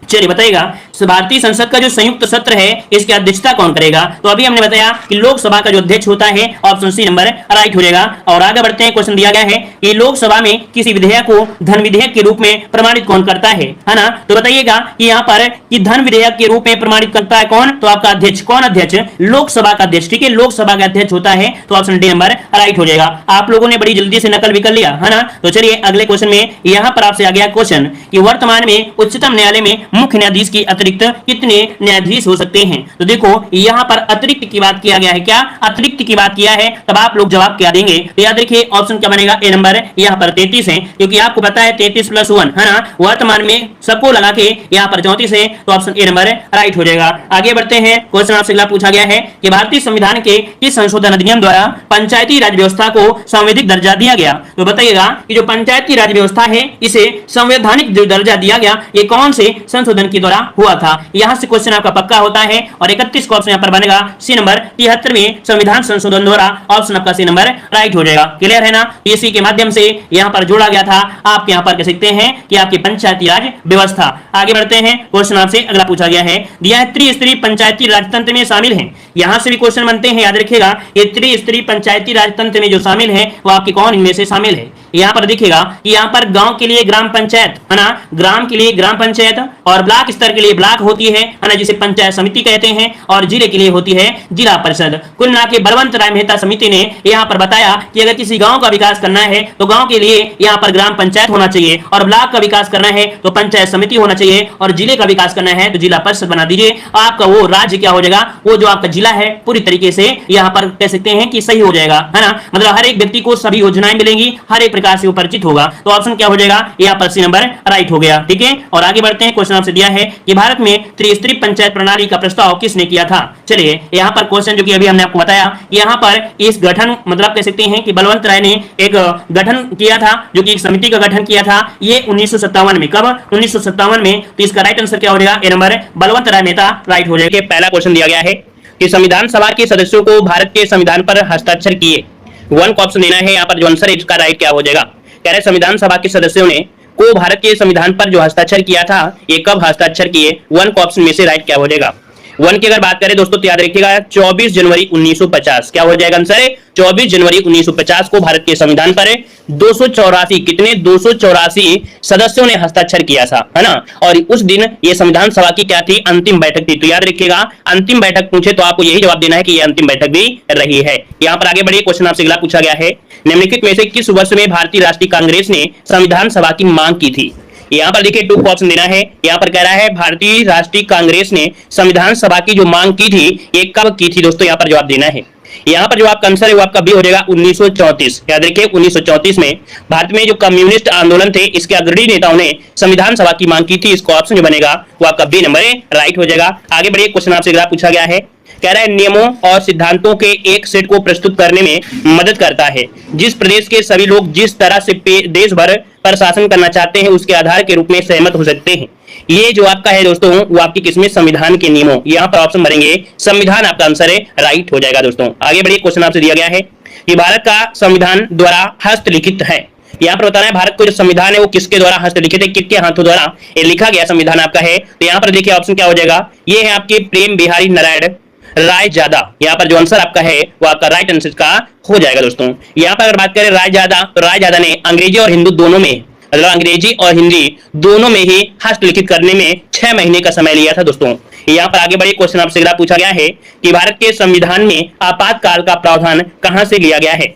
चलिए बताइएगा भारतीय संसद का जो संयुक्त सत्र है इसकी अध्यक्षता कौन करेगा? तो अभी हमने बताया कि लोकसभा का जो अध्यक्ष होता है, ऑप्शन सी नंबर राइट हो जाएगा। और आगे बढ़ते हैं, क्वेश्चन दिया गया है कि लोकसभा में किसी विधेयक को धन विधेयक के रूप में प्रमाणित कौन करता है ना? तो बताइएगा कि यहाँ पर कि धन विधेयक के रूप में प्रमाणित करता है कौन? तो आपका अध्यक्ष। कौन अध्यक्ष? लोकसभा का अध्यक्ष। ठीक है, लोकसभा का अध्यक्ष होता है, तो ऑप्शन डी नंबर राइट हो जाएगा। आप लोगों ने बड़ी जल्दी से नकल भी कर लिया है ना। तो चलिए अगले क्वेश्चन में यहाँ पर आपसे आ गया क्वेश्चन कि वर्तमान में उच्चतम न्यायालय में मुख्य न्यायाधीश की अतिरिक्त कितने न्यायाधीश हो सकते हैं? तो देखो यहाँ पर अतिरिक्त की बात किया गया है। क्या अतिरिक्त की बात किया है? तब आप लोग जवाब क्या देंगे? तो याद रखिए ऑप्शन क्या बनेगा? ए नंबर। यहाँ पर 33 है, क्योंकि आपको पता है 33 + 1 है ना, वर्तमान में सबको लगा के यहाँ पर 34 है, तो ऑप्शन ए नंबर राइट हो जाएगा। आगे बढ़ते हैं, क्वेश्चन आपसे अगला पूछा गया है कि भारतीय संविधान के किस संशोधन अधिनियम द्वारा पंचायती राज व्यवस्था को संवैधानिक दर्जा दिया गया? तो बताइएगा कि जो पंचायती राज व्यवस्था है इसे संवैधानिक दर्जा दिया गया, ये कौन से संशोधन के द्वारा हुआ था? यहां से क्वेश्चन आपका पक्का होता है और 31 का ऑप्शन यहां पर बनेगा सी नंबर। 73वें संविधान संशोधन द्वारा ऑप्शन आपका सी नंबर राइट हो जाएगा। क्लियर है ना? इसी के माध्यम से यहां पर जोड़ा गया था, आप यहां पर कह सकते हैं कि आपकी पंचायती राज व्यवस्था। आगे बढ़ते हैं, क्वेश्चन आपसे अगला पूछा गया है, दिया है त्रिस्तरीय पंचायती राजतंत्र में शामिल है। यहां से भी क्वेश्चन बनते हैं, याद रखिएगा ये त्रिस्तरीय पंचायती राजतंत्र में जो शामिल है वो आपके कौन इनमें से शामिल है? यहाँ पर देखिएगा कि यहाँ पर गांव के लिए ग्राम पंचायत है ना, ग्राम के लिए ग्राम पंचायत, और ब्लॉक स्तर के लिए ब्लॉक होती है ना, जिसे पंचायत समिति कहते हैं, और जिले के लिए होती है जिला परिषद। कुल मिला के बलवंत राय मेहता समिति ने यहाँ पर बताया कि अगर किसी गांव का विकास करना है तो गांव के लिए यहाँ पर ग्राम पंचायत होना चाहिए, और ब्लॉक का विकास करना है तो पंचायत समिति होना चाहिए, और जिले का विकास करना है तो जिला परिषद बना दीजिए। आपका वो राज्य क्या हो जाएगा? वो जो आपका जिला है पूरी तरीके से यहाँ पर कह सकते हैं कि सही हो जाएगा, है ना। मतलब हर एक व्यक्ति को सभी योजनाएं मिलेंगी, हर एक प्रकार से वो परिचित होगा। तो ऑप्शन क्या हो जाएगा? यहाँ पर सी नंबर राइट हो गया। ठीक है, और आगे बढ़ते हैं, क्वेश्चन आपसे दिया है कि भारत में त्रिस्तरीय पंचायत प्रणाली का प्रस्ताव किसने किया था? चलिए यहाँ पर क्वेश्चन जो कि अभी हमने आपको बताया, यहाँ पर इस गठन मतलब कह सकते हैं कि बलवंत राय ने एक गठन किया था, जो कि एक समिति का गठन किया था, ये 1957 में। कब? 1957 में। तो इसका राइट आंसर क्या हो जाएगा? ए नंबर, बलवंत राय मेहता राइट हो जाएगा। पहला क्वेश्चन दिया गया है कि संविधान सभा के सदस्यों को भारत के संविधान पर हस्ताक्षर किए 1 का ऑप्शन देना है। यहाँ पर जो आंसर है इसका राइट क्या हो जाएगा? कह रहे संविधान सभा के सदस्यों ने को भारत के संविधान पर जो हस्ताक्षर किया था, ये कब हस्ताक्षर किए? 1 का ऑप्शन में से राइट क्या हो जाएगा? 1 की अगर बात करें दोस्तों तो याद रखिएगा 24 जनवरी 1950। क्या हो जाएगा आंसर? 24 जनवरी 1950 को भारत के संविधान पर 284 कितने 284 सदस्यों ने हस्ताक्षर किया था, है ना। और उस दिन ये संविधान सभा की क्या थी? अंतिम बैठक थी। तो याद रखिएगा अंतिम बैठक पूछे तो आपको यही जवाब देना है कि ये अंतिम बैठक भी रही है। यहाँ पर आगे बढ़िए, क्वेश्चन आपसे अगला पूछा गया है, निम्नलिखित में से किस वर्ष में भारतीय राष्ट्रीय कांग्रेस ने संविधान सभा की मांग की थी? यहाँ पर देखिए 2 का ऑप्शन देना है। यहाँ पर कह रहा है भारतीय राष्ट्रीय कांग्रेस ने संविधान सभा की जो मांग की थी ये कब की थी? दोस्तों यहाँ पर जवाब देना है। यहाँ पर जो आपका आंसर है वो आपका बी हो जाएगा 1934। याद रखिए 1934 में भारत में जो कम्युनिस्ट आंदोलन थे इसके अग्रणी नेताओं ने संविधान सभा की मांग की थी। इसका ऑप्शन जो बनेगा वो आपका बी नंबर राइट हो जाएगा। आगे बढ़िए, क्वेश्चन आपसे अगला पूछा गया है, कह रहा है नियमों और सिद्धांतों के एक सेट को प्रस्तुत करने में मदद करता है। जिस प्रदेश के सभी लोग जिस तरह से देश भर पर शासन करना चाहते हैं उसके आधार के रूप में सहमत हो सकते हैं। ये जो आपका है दोस्तों वो आपकी किसमें? संविधान के नियमों। यहाँ पर ऑप्शन भरेंगे संविधान, आपका आंसर है राइट हो जाएगा। दोस्तों आगे बढ़िए, क्वेश्चन आपसे दिया गया है कि भारत का संविधान द्वारा हस्तलिखित है। यहाँ पर बताना है भारत को जो संविधान है वो किसके द्वारा हस्तलिखित है, किसके हाथों द्वारा ये लिखा गया संविधान आपका है? तो यहाँ पर देखिए ऑप्शन क्या हो जाएगा? ये है आपके प्रेम बिहारी नारायण रायजादा। यहाँ पर जो आंसर आपका है वो आपका राइट आंसर का हो जाएगा। दोस्तों यहाँ पर अगर बात करें रायजादा, तो रायजादा ने अंग्रेजी और हिंदी दोनों में, मतलब अंग्रेजी और हिंदी दोनों में ही हस्तलिखित करने में 6 महीने का समय लिया था। दोस्तों यहाँ पर आगे बढ़िए, क्वेश्चन आपसे अगला पूछा गया है कि भारत के संविधान में आपातकाल का प्रावधान कहां से लिया गया है?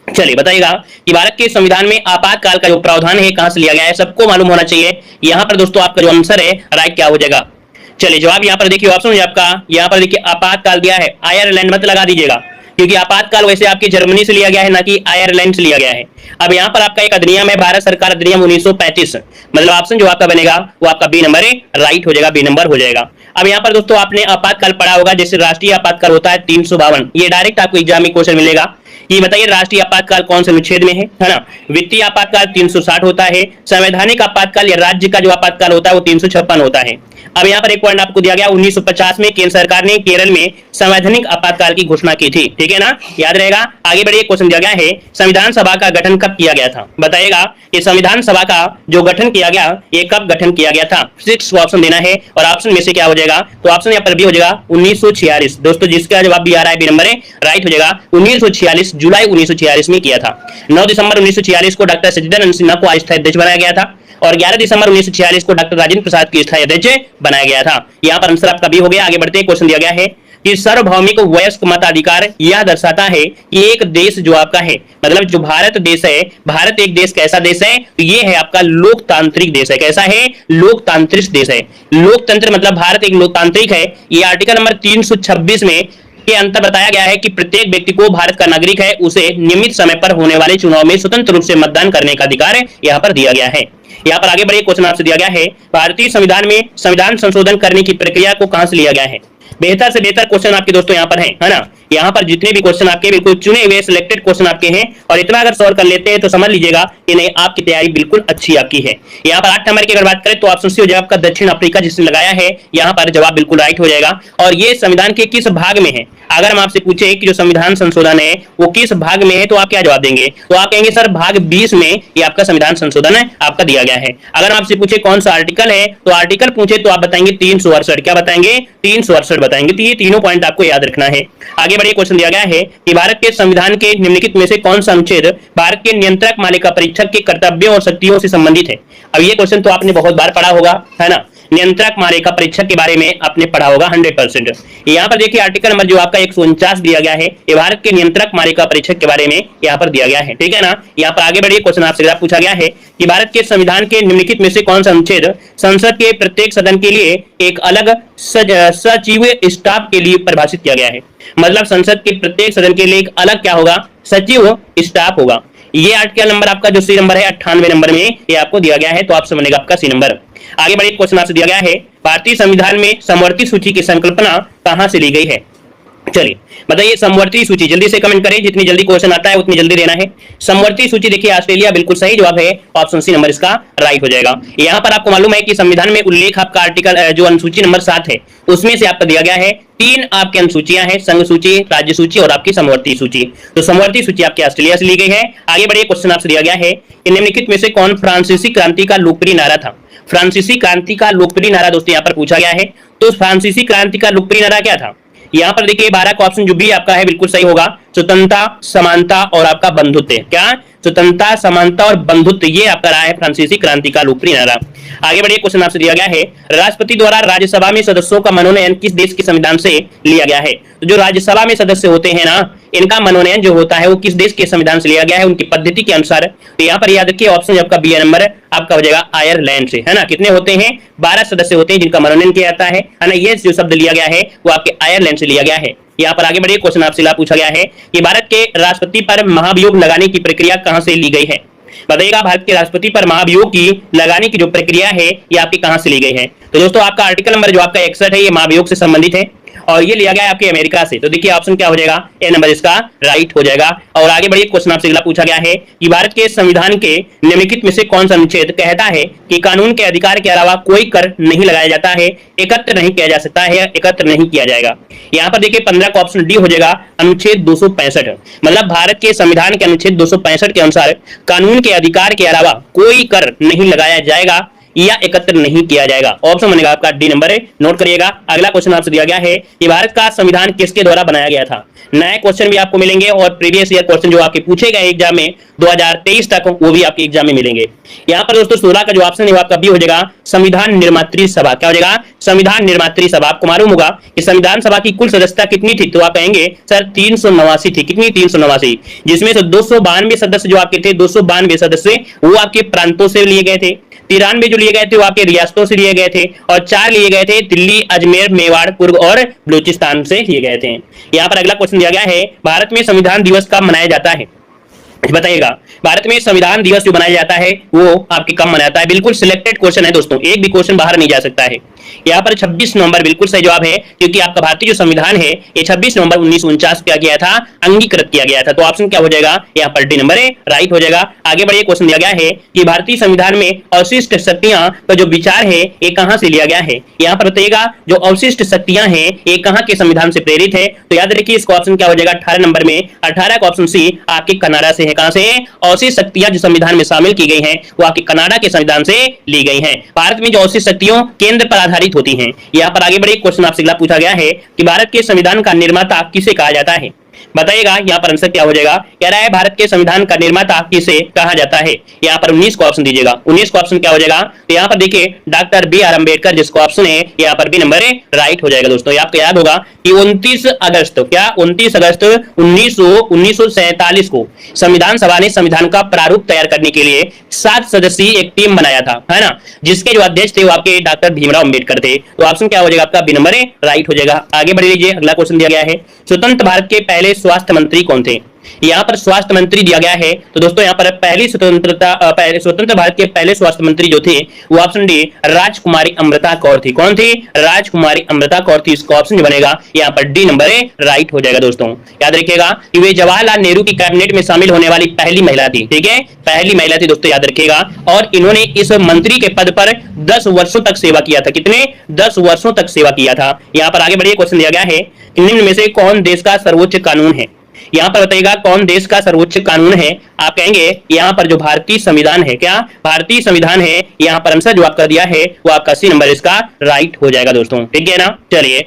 चलिए बताइएगा कि भारत के संविधान में आपातकाल का जो प्रावधान है कहां से लिया गया है? सबको मालूम होना चाहिए। यहाँ पर दोस्तों आपका जो आंसर है राइट क्या हो जाएगा? चलिए जवाब यहाँ पर देखिए, ऑप्शन है आपका, यहाँ पर देखिए आपातकाल दिया है, आयरलैंड मत लगा दीजिएगा, क्योंकि आपातकाल वैसे आपकी जर्मनी से लिया गया है ना कि आयरलैंड से लिया गया है। अब यहाँ पर आपका एक अधिनियम है, भारत सरकार अधिनियम 1935, मतलब ऑप्शन जो आपका बनेगा वो आपका बी नंबर राइट हो जाएगा, बी नंबर हो जाएगा। अब यहाँ पर दोस्तों आपने आपातकाल पढ़ा होगा, जैसे राष्ट्रीय आपातकाल होता है 352, ये डायरेक्ट आपको एग्जाम में क्वेश्चन मिलेगा। ये बताइए राष्ट्रीय आपातकाल कौन से अनुच्छेद में है ना। वित्तीय आपातकाल 360 होता है, संवैधानिक आपातकाल या राज्य का जो आपातकाल होता है वो 356 होता है। अब यहाँ पर एक पॉइंट आपको दिया गया, 1950 में केंद्र सरकार ने केरल में संवैधानिक आपातकाल की घोषणा की थी, ठीक है ना, याद रहेगा। आगे बढ़िए, क्वेश्चन दिया गया है संविधान सभा का गठन कब किया गया था, बताइएगा कि संविधान सभा का जो गठन किया गया ये कब गठन किया गया था। 6 ऑप्शन देना है और ऑप्शन में से क्या हो जाएगा, तो ऑप्शन यहाँ पर भी हो जाएगा 1946। दोस्तों जिसका जवाब भी आ रहा है बी नंबर है, राइट हो जाएगा 1946, जुलाई 1946 में किया था। 9 दिसंबर 1946 को डॉक्टर सचिदानंद सिन्हा को अस्थायी अध्यक्ष बनाया गया था और 11 दिसंबर 1946 को डॉक्टर राजेंद्र प्रसाद की स्थायी अध्यक्ष बनाया गया था। यहाँ पर आंसर आपका भी हो गया। आगे बढ़ते हैं, क्वेश्चन दिया गया है कि सार्वभौमिक वयस्क मताधिकार यह दर्शाता है कि एक देश जो आपका है, मतलब जो भारत देश है, भारत एक देश कैसा देश है, तो ये है आपका लोकतांत्रिक देश है। कैसा है, लोकतांत्रिक देश है। लोकतंत्र मतलब भारत एक लोकतांत्रिक है। ये आर्टिकल नंबर 326 में के अंतर बताया गया है कि प्रत्येक व्यक्ति को, भारत का नागरिक है, उसे नियमित समय पर होने वाले चुनाव में स्वतंत्र रूप से मतदान करने का अधिकार यहाँ पर दिया गया है। यहाँ पर आगे बढ़िए, क्वेश्चन आपसे दिया गया है भारतीय संविधान में संविधान संशोधन करने की प्रक्रिया को कहां से लिया गया है। बेहतर से बेहतर क्वेश्चन आपके दोस्तों यहाँ पर है ना। यहाँ पर जितने भी क्वेश्चन आपके बिल्कुल चुने हुए सिलेक्टेड क्वेश्चन आपके हैं और इतना अगर सॉल्व कर लेते हैं तो समझ लीजिएगा कि नहीं, आपकी तैयारी बिल्कुल अच्छी आपकी है। यहाँ पर 8 नंबर की अगर बात करें तो ऑप्शन सी हो जाएगा आपका दक्षिण अफ्रीका, जिसने लगाया है, यहाँ पर जवाब बिल्कुल राइट हो जाएगा। और ये संविधान के किस भाग में है, अगर हम आपसे पूछे कि जो संविधान संशोधन है वो किस भाग में है, तो आप क्या जवाब देंगे, तो आप कहेंगे सर भाग 20 में ये आपका संविधान संशोधन है आपका दिया गया है। अगर आपसे पूछे कौन सा आर्टिकल है, तो आर्टिकल पूछे तो आप बताएंगे 368। क्या बताएंगे, 368 बताएंगे। तो ये तीनों पॉइंट आपको याद रखना है। आगे बढ़िए, क्वेश्चन दिया गया है कि भारत के संविधान के निम्नलिखित में से कौन सा अनुच्छेद भारत के नियंत्रक मालिका परीक्षक के कर्तव्यों और शक्तियों से संबंधित है। अब ये क्वेश्चन तो आपने बहुत बार पढ़ा होगा, है ना, नियंत्रक मालिका परीक्षक के बारे में आपने पढ़ा होगा 100%। यहाँ पर देखिए आर्टिकल नंबर जो आपका 149 दिया गया है, ये भारत के नियंत्रक मालिका परीक्षक के बारे में यहाँ पर दिया गया है, ठीक है ना। यहाँ पर आगे बढ़िए, क्वेश्चन आपसे पूछा गया है कि भारत के संविधान के निम्नलिखित में से कौन सा अनुच्छेद संसद के प्रत्येक सदन के लिए एक अलग सचिव स्टाफ के लिए परिभाषित किया गया है। मतलब संसद के प्रत्येक सदन के लिए एक अलग क्या होगा, सचिव स्टाफ होगा। ये आर्टिकल नंबर आपका जो सी नंबर है 98 नंबर में ये आपको दिया गया है, तो आप समझेगा आपका सी नंबर। आगे बढ़िए, क्वेश्चन आपसे दिया गया है भारतीय संविधान में समवर्ती सूची की संकल्पना कहां से ली गई है। चलिए बताइए, समवर्ती सूची जल्दी से कमेंट करें, जितनी जल्दी क्वेश्चन आता है उतनी जल्दी देना है। समवर्ती सूची देखिए ऑस्ट्रेलिया, बिल्कुल सही जवाब है, ऑप्शन सी नंबर इसका राइट हो जाएगा। यहाँ पर आपको मालूम है कि संविधान में उल्लेख आपका आर्टिकल जो अनुसूची नंबर 7 है उसमें से आपका दिया गया है 3 आपकी अनुसूचियां हैं, संघ सूची, राज्य सूची और आपकी समवर्ती सूची। तो समवर्ती सूची आपकी ऑस्ट्रेलिया से ली गई है। आगे बढ़िए, क्वेश्चन आपसे दिया गया है कि निम्नलिखित में से कौन फ्रांसीसी क्रांति का लोकप्रिय नारा था। फ्रांसीसी क्रांति का लोकप्रिय नारा दोस्तों यहाँ पर पूछा गया है, तो फ्रांसीसी क्रांति का लोकप्रिय नारा क्या था। यहाँ पर देखिए 12 का ऑप्शन जो भी आपका है बिल्कुल सही होगा, स्वतंत्रता, समानता और आपका बंधुत्व। क्या, स्वतंत्रता, समानता और बंधुत्व, ये आपका रहा है फ्रांसीसी क्रांति का लोकप्रिय नारा। आगे बढ़िए, क्वेश्चन आपसे दिया गया है राष्ट्रपति द्वारा राज्यसभा में सदस्यों का मनोनयन किस देश के संविधान से लिया गया है। तो जो राज्यसभा में सदस्य होते हैं ना, इनका मनोनयन जो होता है वो किस देश के संविधान से लिया गया है, उनकी पद्धति के अनुसार। तो यहाँ पर याद रखिए ऑप्शन आपका बी नंबर आपका हो जाएगा आयरलैंड से, है ना। कितने होते हैं, 12 सदस्य होते हैं जिनका मनोनयन किया जाता है ना। ये जो शब्द लिया गया है वो आपके आयरलैंड से लिया गया है। यहाँ पर आगे बढ़िए, क्वेश्चन आपसे पूछा गया है कि भारत के राष्ट्रपति पर महाभियोग लगाने की प्रक्रिया कहां से ली गई है। बताइएगा भारत के राष्ट्रपति पर महाभियोग की लगाने की जो प्रक्रिया है ये आपकी कहां से ली गई है। तो दोस्तों आपका आर्टिकल नंबर जो आपका 61 है ये महाभियोग से संबंधित है और ये लिया गया है आपके अमेरिका से। तो देखिए ऑप्शन क्या हो जाएगा, ए नंबर इसका राइट हो जाएगा। और आगे बढ़िए, क्वेश्चन आपसे अगला पूछा गया है कि भारत के संविधान के निम्नलिखित में से कौन सा अनुच्छेद कहता है कि कानून के अधिकार के अलावा कोई कर नहीं लगाया जाता है, एकत्र नहीं किया जा सकता है, एकत्र नहीं किया जाएगा। यहाँ पर देखिए 15 का ऑप्शन डी हो जाएगा, अनुच्छेद 265। मतलब भारत के संविधान के अनुच्छेद 265 के अनुसार कानून के अधिकार के अलावा कोई कर नहीं लगाया जाएगा या एकत्र नहीं किया जाएगा। ऑप्शन बनेगा आपका डी नंबर है, नोट करिएगा। अगला क्वेश्चन आपसे दिया गया है कि भारत का संविधान किसके द्वारा बनाया गया था। नए क्वेश्चन भी आपको मिलेंगे और प्रीवियस ईयर क्वेश्चन जो आपके पूछे गए एग्जाम में 2023 तक वो भी आपके एग्जाम में मिलेंगे। यहाँ पर दोस्तों 16 का जो ऑप्शन है वो आपका बी हो जाएगा, संविधान निर्मात्री सभा। क्या हो जाएगा, संविधान निर्मात्री सभा। आपको मालूम होगा कि संविधान सभा की कुल सदस्यता कितनी थी, तो आप कहेंगे सर 389 थी। कितनी, 389, जिसमें से 292 सदस्य जो आपके थे, 292 सदस्य वो आपके प्रांतों से लिए गए थे, 93 जो लिए गए थे वो आपके रियासतों से लिए गए थे और 4 लिए गए थे दिल्ली, अजमेर, मेवाड़, कुर्ग और बलूचिस्तान से लिए गए थे। यहाँ पर अगला क्वेश्चन दिया गया है भारत में संविधान दिवस कब मनाया जाता है। बताइएगा भारत में संविधान दिवस जो मनाया जाता है वो आपके कब मनाता है? बिल्कुल सिलेक्टेड क्वेश्चन है दोस्तों, एक भी क्वेश्चन बाहर नहीं जा सकता है। यहाँ पर 26 नवंबर बिल्कुल सही जवाब है, क्योंकि आपका भारतीय जो संविधान है ये 26 नवंबर 1949 किया गया था, अंगीकृत किया गया था। तो ऑप्शन क्या हो जाएगा? यहाँ पर डी नंबर राइट हो जाएगा। आगे बढ़िए, क्वेश्चन दिया गया है कि भारतीय संविधान में अवशिष्ट शक्तियां का जो विचार है ये कहां से लिया गया है? यहाँ पर बताइएगा जो अवशिष्ट शक्तियां हैं ये कहां के संविधान से प्रेरित है? तो याद रखिए इसका ऑप्शन क्या हो जाएगा? 18 नंबर में 18 का ऑप्शन सी आपके कनाडा से है। कहां से? अवशिष्ट शक्तियां जो संविधान में शामिल की गई हैं वो आपके कनाडा के संविधान से ली गई हैं। भारत में जो अवशिष्ट शक्तियों केंद्र पर आधारित होती हैं। यहाँ पर आगे बढ़े, क्वेश्चन आपसे अगला पूछा गया है कि भारत के संविधान का निर्माता किसे कहा जाता है? बताइएगा यहाँ पर आंसर क्या हो जाएगा? कह रहा है भारत के संविधान का निर्माता किसे कहा जाता है? यहाँ पर 19 को ऑप्शन दीजिएगा। 19 का ऑप्शन क्या हो जाएगा? तो यहाँ पर देखिए डॉक्टर बी आर अम्बेडकर जिसका ऑप्शन है यहाँ पर बी नंबर राइट हो जाएगा। दोस्तों आपको याद होगा कि 29 अगस्त 1947 को संविधान सभा ने संविधान का प्रारूप तैयार करने के लिए 7 सदस्यीय एक टीम बनाया था, है ना, जिसके जो अध्यक्ष थे वो आपके डॉक्टर भीमराव अम्बेडकर थे। तो ऑप्शन क्या हो जाएगा आपका? बी नंबर राइट हो जाएगा। आगे बढ़ लीजिए, अगला क्वेश्चन दिया गया है स्वतंत्र भारत के पहले स्वास्थ्य मंत्री कौन थे? यहाँ पर स्वास्थ्य मंत्री दिया गया है। तो दोस्तों यहाँ पर स्वतंत्र भारत के पहले स्वास्थ्य मंत्री जो थे वो ऑप्शन डी राजकुमारी अमृता कौर थी। कौन थी? राजकुमारी अमृता कौर थी। इसका ऑप्शन जो बनेगा यहाँ पर डी नंबर राइट हो जाएगा। दोस्तों याद रखिएगा कि वे जवाहरलाल नेहरू की कैबिनेट में शामिल होने वाली पहली महिला थी। ठीक है, पहली महिला थी दोस्तों, याद रखिएगा। और इन्होंने इस मंत्री के पद पर 10 वर्षों तक सेवा किया था। कितने? 10 वर्षों तक सेवा किया था। यहाँ पर आगे बढ़िए, क्वेश्चन दिया गया है निम्न में से कौन देश का सर्वोच्च कानून है? यहाँ पर बताइएगा कौन देश का सर्वोच्च कानून है? आप कहेंगे यहाँ पर जो भारतीय संविधान है। क्या भारतीय संविधान है? यहाँ पर आंसर जो आपका दिया है वो आपका सी नंबर इसका राइट हो जाएगा। दोस्तों ठीक है ना। चलिए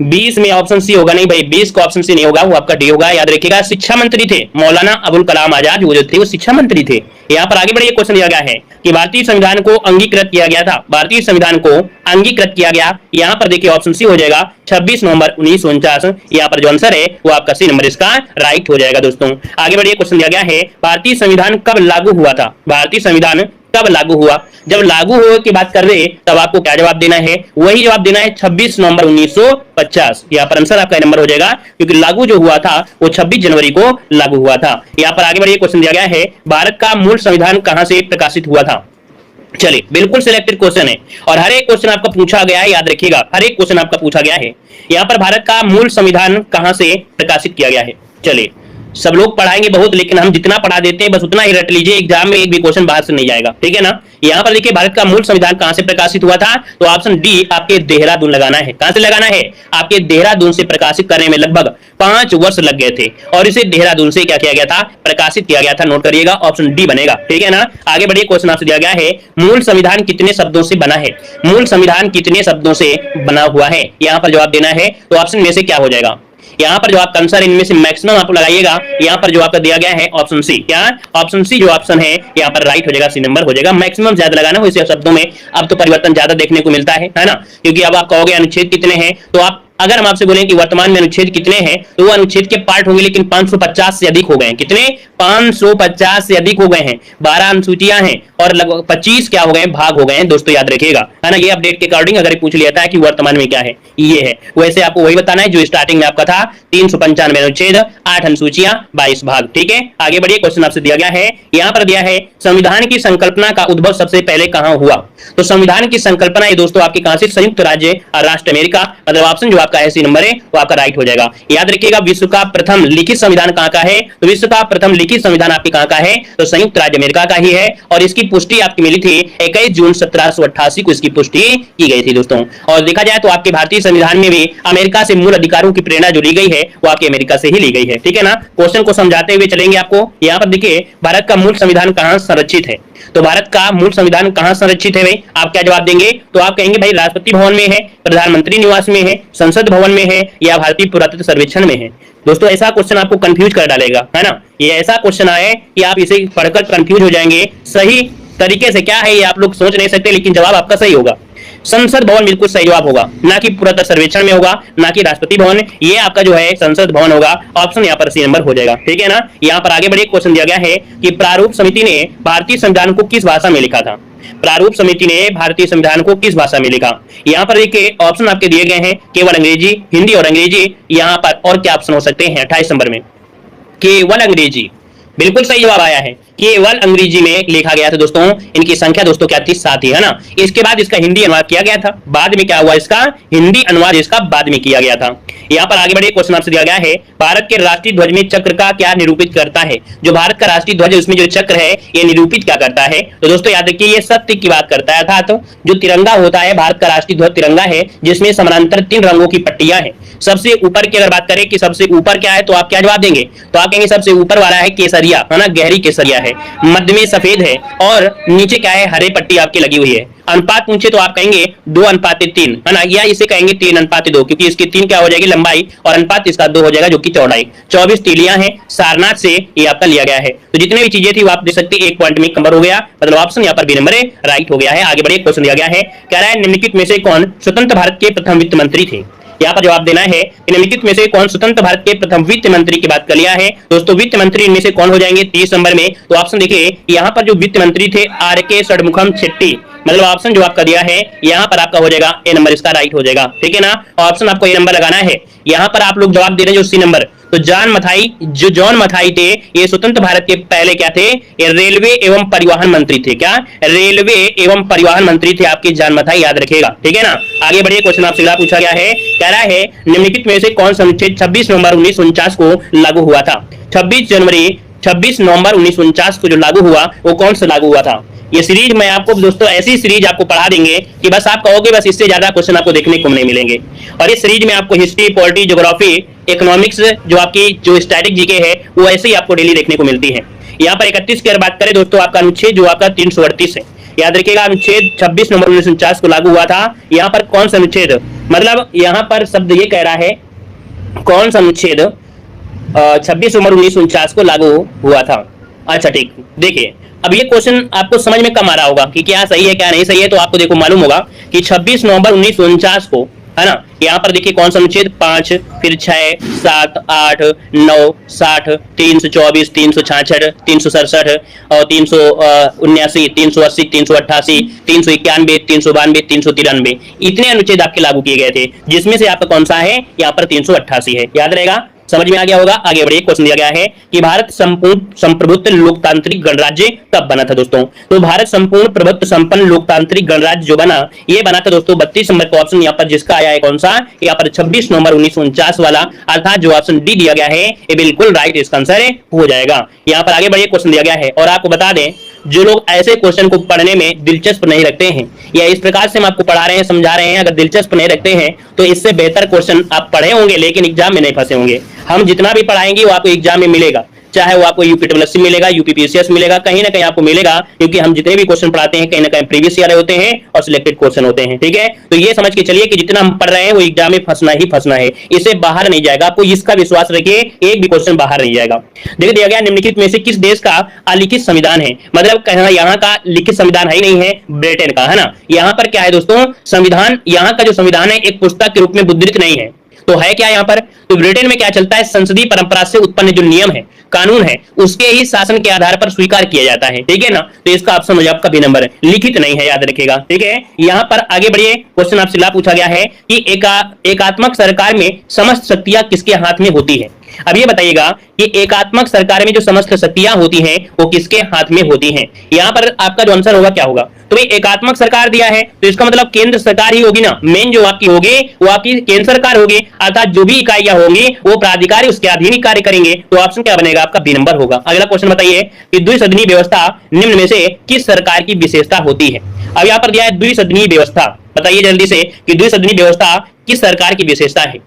20 में ऑप्शन सी होगा नहीं भाई, 20 का ऑप्शन सी नहीं होगा, वो आपका डी होगा। याद रखिएगा शिक्षा मंत्री थे मौलाना अबुल कलाम आजाद, वो जो थे वो शिक्षा मंत्री थे। यहाँ पर आगे बढ़िए, क्वेश्चन दिया गया है कि भारतीय संविधान को अंगीकृत किया गया था। भारतीय संविधान को अंगीकृत किया गया, यहाँ पर देखिए ऑप्शन सी हो जाएगा 26 नवंबर 1949। यहाँ पर जो आंसर है वो आपका सी नंबर इसका राइट हो जाएगा। दोस्तों आगे बढ़िए, क्वेश्चन दिया गया है भारतीय संविधान कब लागू हुआ था? भारतीय संविधान कब लागू हुआ? जब लागू होने की बात कर रहे तब आपको क्या जवाब देना है? वही जवाब देना है 26 नवंबर 1950। यहाँ पर आंसर आपका नंबर हो जाएगा, क्योंकि लागू जो हुआ था वो 26 जनवरी को लागू हुआ था। यहाँ पर आगे बढ़िए, क्वेश्चन दिया गया है भारत का मूल संविधान कहां से प्रकाशित हुआ था? चलिए बिल्कुल सिलेक्टेड क्वेश्चन है और हर एक क्वेश्चन आपका पूछा गया है। याद रखिएगा हर एक क्वेश्चन आपका पूछा गया है। यहाँ पर भारत का मूल संविधान कहां से प्रकाशित किया गया है? चलिए सब लोग पढ़ाएंगे बहुत, लेकिन हम जितना पढ़ा देते हैं बस उतना ही रट लीजिए, एग्जाम में एक भी क्वेश्चन बाहर से नहीं जाएगा। ठीक है ना। यहाँ पर देखिए भारत का मूल संविधान कहां से प्रकाशित हुआ था? तो ऑप्शन डी आपके देहरादून लगाना है। कहां से लगाना है? आपके देहरादून से प्रकाशित करने में लगभग 5 वर्ष लग गए थे और इसे देहरादून से क्या किया गया था? प्रकाशित किया गया था। नोट करिएगा, ऑप्शन डी बनेगा। ठीक है ना। आगे बढ़िए, क्वेश्चन आपसे दिया गया है मूल संविधान कितने शब्दों से बना है? मूल संविधान कितने शब्दों से बना हुआ है? यहाँ पर जवाब देना है। तो ऑप्शन में से क्या हो जाएगा? यहाँ पर जो आप आंसर इनमें से मैक्सिमम आप लगाइएगा। यहाँ पर जो आपका दिया गया है ऑप्शन सी, क्या ऑप्शन सी जो ऑप्शन है यहाँ पर राइट हो जाएगा, सी नंबर हो जाएगा। मैक्सिमम ज्यादा लगाना, वैसे शब्दों में अब तो परिवर्तन ज्यादा देखने को मिलता है ना, क्योंकि अब आप कहोगे अनुच्छेद कितने हैं, तो आप अगर हम आपसे बोलें कि वर्तमान में अनुच्छेद कितने हैं तो वो अनुच्छेद के पार्ट होंगे, लेकिन 550 से अधिक हो गए हैं। कितने? 550 से अधिक हो गए हैं। 12 अनुसूचियां हैं और लगभग 25 क्या हो गए? भाग हो गए हैं। दोस्तों याद रखिएगा, है ना। ये अपडेट के अकॉर्डिंग अगर पूछ लिया था कि वर्तमान में क्या है, ये है, वैसे आपको वही बताना है जो स्टार्टिंग में आपका था। 395 अनुच्छेद, 8 अनुसूचियां, 22 भाग। ठीक है। आगे बढ़िए, क्वेश्चन आपसे दिया गया है, यहाँ पर दिया है संविधान की संकल्पना का उद्भव सबसे पहले कहां हुआ? तो संविधान की संकल्पना ये दोस्तों आपके कहां से? संयुक्त राज्य राष्ट्र अमेरिका। मतलब ऑप्शन जो आपका ऐसी नंबर है वो आपका राइट हो जाएगा। याद रखिएगा विश्व का प्रथम लिखित संविधान कहां का है? तो विश्व का प्रथम लिखित संविधान आपके कहां का है? तो संयुक्त राज्य अमेरिका का ही है और इसकी पुष्टि आपकी मिली थी 21 जून 1788 को इसकी पुष्टि की गई थी। दोस्तों और देखा जाए तो आपके भारतीय संविधान में भी अमेरिका से मूल अधिकारों की प्रेरणा जो ली गई है वो आपके अमेरिका से ही ली गई है। ठीक है ना। क्वेश्चन को समझाते हुए चलेंगे आपको। यहाँ पर देखिए भारत का मूल संविधान कहां संरक्षित है? तो भारत का मूल संविधान कहां संरक्षित है भाई? आप क्या जवाब देंगे? तो आप कहेंगे भाई राष्ट्रपति भवन में है, प्रधानमंत्री निवास में है, संसद भवन में है या भारतीय पुरातत्व सर्वेक्षण में है। दोस्तों ऐसा क्वेश्चन आपको कंफ्यूज कर डालेगा, है ना। ये ऐसा क्वेश्चन आए कि आप इसे पढ़कर कंफ्यूज हो जाएंगे। सही तरीके से क्या है ये आप लोग सोच नहीं सकते, लेकिन जवाब आपका सही होगा। संसद भवन बिल्कुल सही जवाब होगा, ना कि पुरातत्व सर्वेक्षण में होगा, ना कि राष्ट्रपति भवन। ये आपका जो है संसद भवन होगा। ऑप्शन यहाँ पर सी नंबर हो जाएगा। ठीक है ना। यहाँ पर आगे बढ़िए, क्वेश्चन दिया गया है कि प्रारूप समिति ने भारतीय संविधान को किस भाषा में लिखा था? प्रारूप समिति ने भारतीय संविधान को किस भाषा में लिखा? यहाँ पर देखिए ऑप्शन आपके दिए गए हैं, केवल अंग्रेजी, हिंदी और अंग्रेजी। यहाँ पर और क्या ऑप्शन हो सकते हैं? 28 नंबर में केवल अंग्रेजी, बिल्कुल सही जवाब आया है। केवल अंग्रेजी में लिखा गया था दोस्तों। इनकी संख्या दोस्तों क्या थी? 7 ही, है ना। इसके बाद इसका हिंदी अनुवाद किया गया था। बाद में क्या हुआ? इसका हिंदी अनुवाद इसका बाद में किया गया था। यहाँ पर आगे बढ़े, क्वेश्चन आपसे दिया गया है, भारत के राष्ट्रीय ध्वज में चक्र का क्या निरूपित करता है? जो भारत का राष्ट्रीय ध्वज है उसमें जो चक्र है ये निरूपित क्या करता है? तो दोस्तों याद रखिए, ये सत्य की बात करता है। अर्थात जो तिरंगा होता है, भारत का राष्ट्रीय ध्वज तिरंगा है, जिसमें समानांतर 3 रंगों की पट्टियां हैं। सबसे ऊपर की अगर बात करें कि सबसे ऊपर क्या है, तो आप क्या जवाब देंगे? तो आप कहेंगे सबसे ऊपर वाला है केसरिया, है ना, गहरी केसरिया है। मध्य में सफेद है और नीचे क्या है? हरे पट्टी आपकी लगी हुई है। अनुपात पूछे तो आप कहेंगे 2:3, है ना, या इसे कहेंगे 3:2, क्योंकि इसकी 3 क्या हो जाएगी? लंबाई, और अनुपात इसका 2 हो जाएगा, जो कि चौड़ाई। 24 तीलियां हैं, सारनाथ से ये आपका लिया गया है। तो जितने भी चीजें थी वो आप देख सकते हैं, 1 पॉइंट में कवर हो गया, मतलब ऑप्शन यहाँ पर बी नंबर राइट हो गया है। आगे बढ़े, क्वेश्चन दिया गया है, कह रहा है निम्नलिखित में से कौन स्वतंत्र भारत के प्रथम वित्त मंत्री थे? यहाँ पर जवाब देना है कि निम्नलिखित में से कौन स्वतंत्र भारत के प्रथम वित्त मंत्री की बात कर लिया है। दोस्तों वित्त मंत्री इनमें से कौन हो जाएंगे 30 नंबर में? तो ऑप्शन देखिए, यहाँ पर जो वित्त मंत्री थे आर.के. षणमुखम शेट्टी, मतलब ऑप्शन जो आपका दिया है यहाँ पर आपका हो जाएगा ए नंबर, इसका राइट हो जाएगा, ठीक है ना। ऑप्शन आपको ए नंबर लगाना है। यहाँ पर आप लोग जवाब दे रहे हैं जो सी नंबर, तो जॉन मथाई थे, ये स्वतंत्र भारत के पहले क्या थे? ये रेलवे एवं परिवहन मंत्री थे। क्या? रेलवे एवं परिवहन मंत्री थे आपके जॉन मथाई, याद रखिएगा, ठीक है ना। आगे बढ़िए, क्वेश्चन आपसे पूछा गया है, कह रहा है निम्नलिखित में से कौन सा अनुच्छेद 26 नवंबर 1949 को लागू हुआ था? 26 नवंबर 1949 को जो लागू हुआ वो कौन सा लागू हुआ था? ये सीरीज मैं आपको दोस्तों ऐसी सीरीज आपको पढ़ा देंगे कि बस आप कहोगे बस इससे ज्यादा क्वेश्चन आपको देखने को नहीं मिलेंगे। और इस सीरीज में आपको हिस्ट्री, पॉलिटी, ज्योग्राफी, इकोनॉमिक्स, जो आपकी जो स्टैटिक जीके है वो ऐसे ही आपको डेली देखने को मिलती है। यहाँ पर 31 की अगर बात करें दोस्तों, आपका अनुच्छेद जो आपका 338 है, याद रखिएगा, अनुच्छेद 26 नवंबर 1949 को लागू हुआ था। यहाँ पर कौन सा अनुच्छेद, मतलब यहाँ पर शब्द ये कह रहा है कौन सा अनुच्छेद 26 नवंबर 1949 को लागू हुआ था। अच्छा ठीक, देखिए अब ये क्वेश्चन आपको समझ में कम आ रहा होगा कि क्या सही है क्या नहीं सही है, तो आपको देखो मालूम होगा कि 26 नवंबर 1949 को, है ना, यहाँ पर देखिए कौन सा अनुच्छेद 5, फिर 6, 7, 8, 9, 60, 324, 366, 367 और 379, 380, 388, 391, 392, 393, इतने अनुच्छेद आपके लागू किए गए थे, जिसमें से आपका कौन सा है? यहाँ पर 388 है, याद रहेगा। समझ में आ गया होगा। आगे बढ़िए, क्वेश्चन दिया गया है कि भारत संपूर्ण संप्रभुत्व लोकतांत्रिक गणराज्य कब बना था दोस्तों? तो भारत संपूर्ण प्रभुत्व संपन्न लोकतांत्रिक गणराज्य जो बना, ये बना था दोस्तों 32 नंबर का ऑप्शन यहाँ पर जिसका आया है कौन सा? यहाँ पर 26 नवंबर 1949 वाला, अर्थात जो ऑप्शन डी दिया गया है ये बिल्कुल राइट इसका आंसर हो जाएगा। यहाँ पर आगे बढ़िए, क्वेश्चन दिया गया है, और आपको बता दें जो लोग ऐसे क्वेश्चन को पढ़ने में दिलचस्प नहीं रखते हैं, या इस प्रकार से हम आपको पढ़ा रहे हैं, समझा रहे हैं, अगर दिलचस्प नहीं रखते हैं तो इससे बेहतर क्वेश्चन आप पढ़े होंगे लेकिन एग्जाम में नहीं फंसे होंगे। हम जितना भी पढ़ाएंगे वो आपको एग्जाम में मिलेगा, चाहे वो आपको यूपीडब्ल्यूएससी मिलेगा, यूपीपीसीएस मिलेगा, कहीं ना कहीं आपको मिलेगा, क्योंकि हम जितने भी क्वेश्चन पढ़ाते हैं कहीं ना कहीं प्रीवियस ईयर होते हैं और सिलेक्टेड क्वेश्चन होते हैं, ठीक है। तो ये समझ के चलिए कि जितना हम पढ़ रहे हैं वो एग्जाम में फंसना ही फंसना है, इससे बाहर नहीं जाएगा। आपको इसका विश्वास रखिए, एक भी क्वेश्चन बाहर नहीं जाएगा। देखिए दिया गया निम्नलिखित में से किस देश का अलिखित संविधान है? मतलब कहना यहाँ का लिखित संविधान है ही नहीं है, ब्रिटेन का, है ना। यहाँ पर क्या है दोस्तों, संविधान, यहाँ का जो संविधान है एक पुस्तक के रूप में मुद्रित नहीं है, तो है क्या यहाँ पर? तो ब्रिटेन में क्या चलता है, संसदीय परंपरा से उत्पन्न जो नियम है, कानून है, उसके ही शासन के आधार पर स्वीकार किया जाता है, ठीक है ना। तो इसका ऑप्शन हो जाएगा आपका बी नंबर, लिखित नहीं है, याद रखिएगा, ठीक है। यहाँ पर आगे बढ़िए, क्वेश्चन आपसे पूछा गया है कि एकात्मक सरकार में समस्त शक्तियां किसके हाथ में होती है? अब ये बताइएगा कि एकात्मक सरकार में जो समस्त शक्तियां होती हैं वो किसके हाथ में होती हैं? यहाँ पर आपका जो आंसर होगा क्या होगा? तो भाई एकात्मक सरकार दिया है तो इसका मतलब केंद्र सरकार ही होगी ना, मेन जो आपकी होगी वो आपकी केंद्र सरकार होगी, अर्थात जो भी इकाइयां होंगी वो प्राधिकारी उसके अधीन ही कार्य करेंगे। तो ऑप्शन क्या बनेगा आपका? बी नंबर होगा। अगला क्वेश्चन बताइए कि द्विसदनीय व्यवस्था निम्न में से किस सरकार की विशेषता होती है? अब यहाँ पर दिया है द्विसदनीय व्यवस्था, बताइए जल्दी से कि द्विसदनीय व्यवस्था किस सरकार की विशेषता है?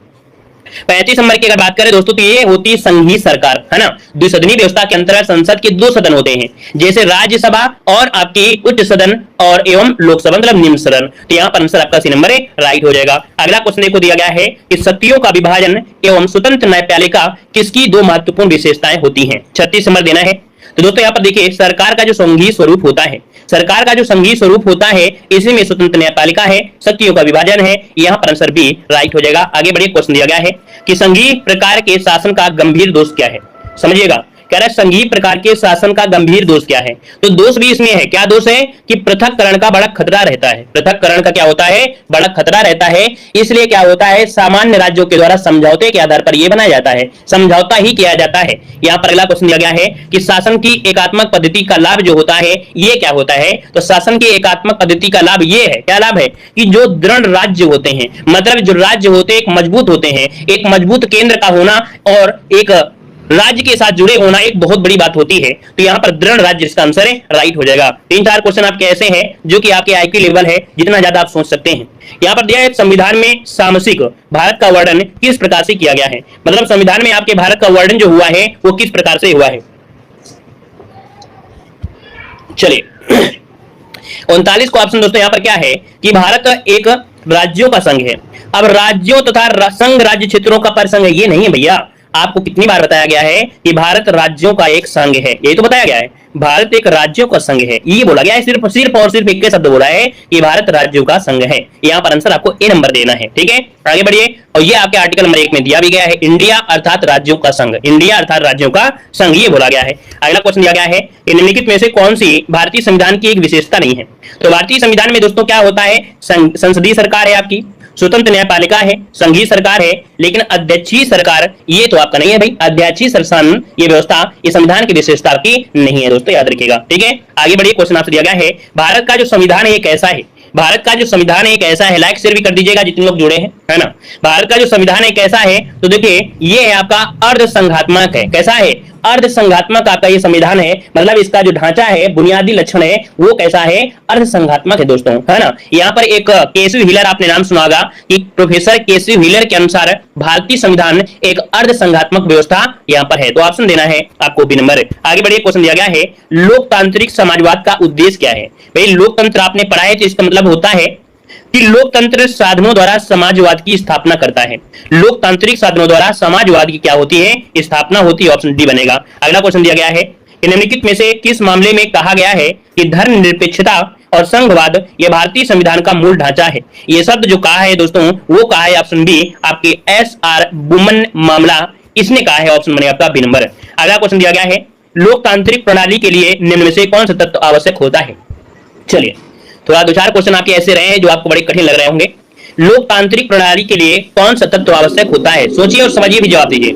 35 नंबर की अगर बात करें दोस्तों तो ये होती है संघीय सरकार, है ना। द्विसदनीय व्यवस्था के अंतर्गत संसद के 2 सदन होते हैं, जैसे राज्यसभा और आपकी उच्च सदन और एवं लोकसभा, मतलब निम्न सदन। तो यहाँ पर आंसर आपका सी नंबर राइट हो जाएगा। अगला क्वेश्चन देखो दिया गया है कि शक्तियों का विभाजन एवं स्वतंत्र न्यायपालिका किसकी 2 महत्वपूर्ण विशेषताएं होती हैं? 36 नंबर देना है। तो दोस्तों यहाँ पर देखिए सरकार का जो संघीय स्वरूप होता है, सरकार का जो संघीय स्वरूप होता है इसी में स्वतंत्र न्यायपालिका है, शक्तियों का विभाजन है, यहाँ पर आंसर बी राइट हो जाएगा। आगे बढ़िए, क्वेश्चन दिया गया है कि संघीय प्रकार के शासन का गंभीर दोष क्या है? समझिएगा कह रहा है संघीय प्रकार के शासन का गंभीर दोष क्या है। तो दोष भी इसमें है, क्या दोष है कि पृथककरण का बड़ा खतरा रहता है। पृथककरण का क्या होता है, बड़ा खतरा रहता है। इसलिए क्या होता है, सामान्य राज्यों के द्वारा समझौते के आधार पर यह बनाया जाता है, समझौता ही किया जाता है। यहां पर अगला क्वेश्चन दिया गया है कि शासन की एकात्मक पद्धति का लाभ जो होता है ये क्या होता है। तो शासन की एकात्मक पद्धति का लाभ ये है, क्या लाभ है कि जो दृढ़ राज्य होते हैं, मतलब जो राज्य होते हैं एक मजबूत होते हैं, एक मजबूत केंद्र का होना और एक राज्य के साथ जुड़े होना एक बहुत बड़ी बात होती है। तो यहाँ पर दृढ़ राज्य इसका आंसर है, राइट हो जाएगा। 3-4 क्वेश्चन आपके ऐसे हैं जो कि आपके आईक्यू लेवल है, जितना ज्यादा आप सोच सकते हैं। यहाँ पर दिया है संविधान में सामसिक भारत का वर्णन किस प्रकार से किया गया है, मतलब संविधान में आपके भारत का वर्णन जो हुआ है वो किस प्रकार से हुआ है। चलिए 39 को ऑप्शन दोस्तों यहाँ पर क्या है कि भारत एक राज्यों का संघ है। अब राज्यों तथा संघ राज्य क्षेत्रों का परिसंघ है, ये नहीं है भैया। आपको कितनी बार बताया गया है कि भारत राज्यों का एक संघ है, यही तो बताया गया है, भारत एक राज्यों का संघ है, ये बोला गया है। सिर्फ और सिर्फ एक शब्द बोला है कि भारत राज्यों का संघ है। यहाँ पर आंसर आपको ए नंबर देना है, ठीक है। आगे बढ़िए, और ये आपके आर्टिकल नंबर 1 में दिया भी गया है, इंडिया अर्थात राज्यों का संघ, इंडिया अर्थात राज्यों का संघ, ये बोला गया है। अगला क्वेश्चन दिया गया है कि निम्नलिखित में से कौन सी भारतीय संविधान की एक विशेषता नहीं है। तो भारतीय संविधान में दोस्तों क्या होता है, संसदीय सरकार है आपकी, स्वतंत्र न्यायपालिका है, संघीय सरकार है, लेकिन अध्यक्षीय सरकार ये तो आपका नहीं है भाई। अध्यक्षीय शासन ये व्यवस्था ये संविधान की विशेषता की नहीं है दोस्तों, याद रखिएगा, ठीक है। आगे बढ़िए, क्वेश्चन आपसे दिया गया है भारत का जो संविधान है एक ऐसा है, भारत का जो संविधान है एक ऐसा है, लाइक शेयर भी कर दीजिएगा जितने लोग जुड़े हैं, है ना। भारत का जो संविधान एक ऐसा है, तो देखिए ये है आपका अर्ध संघात्मक है। कैसा है, अर्ध संघात्मक आपका ये संविधान है, मतलब इसका जो ढांचा है, बुनियादी लक्षण है वो कैसा है, अर्ध संघात्मक है दोस्तों, है ना। यहाँ पर एक केसी व्हीलर आपने नाम सुना होगा कि प्रोफेसर केसी व्हीलर के अनुसार भारतीय संविधान एक अर्ध संघात्मक व्यवस्था यहाँ पर है। तो ऑप्शन देना है आपको बी नंबर। आगे बढ़िए, क्वेश्चन दिया गया है लोकतांत्रिक समाजवाद का उद्देश्य क्या है। भाई लोकतंत्र आपने पढ़ा है तो इसका मतलब होता है कि लोकतंत्र साधनों द्वारा समाजवाद की स्थापना करता है। लोकतांत्रिक साधनों द्वारा समाजवाद की क्या होती है, स्थापना होती है, ऑप्शन डी बनेगा। अगला क्वेश्चन दिया गया है कि निम्नलिखित में से किस मामले में कहा गया है कि धर्मनिरपेक्षता और संघवाद यह भारतीय संविधान का मूल ढांचा है। ये शब्द जो कहा है दोस्तों वो कहा है ऑप्शन बी, आपके SR बुमन मामला, इसने कहा है, ऑप्शन बनेगा आपका बी नंबर। अगला क्वेश्चन दिया गया है लोकतांत्रिक प्रणाली के लिए निम्न में से कौन सा तत्व आवश्यक होता है। चलिए थोड़ा 2-4 क्वेश्चन आपके ऐसे रहे हैं जो आपको बड़े कठिन लग रहे होंगे। लोकतांत्रिक प्रणाली के लिए कौन सा तत्व आवश्यक होता है, सोचिए और समझिए भी जवाब दीजिए।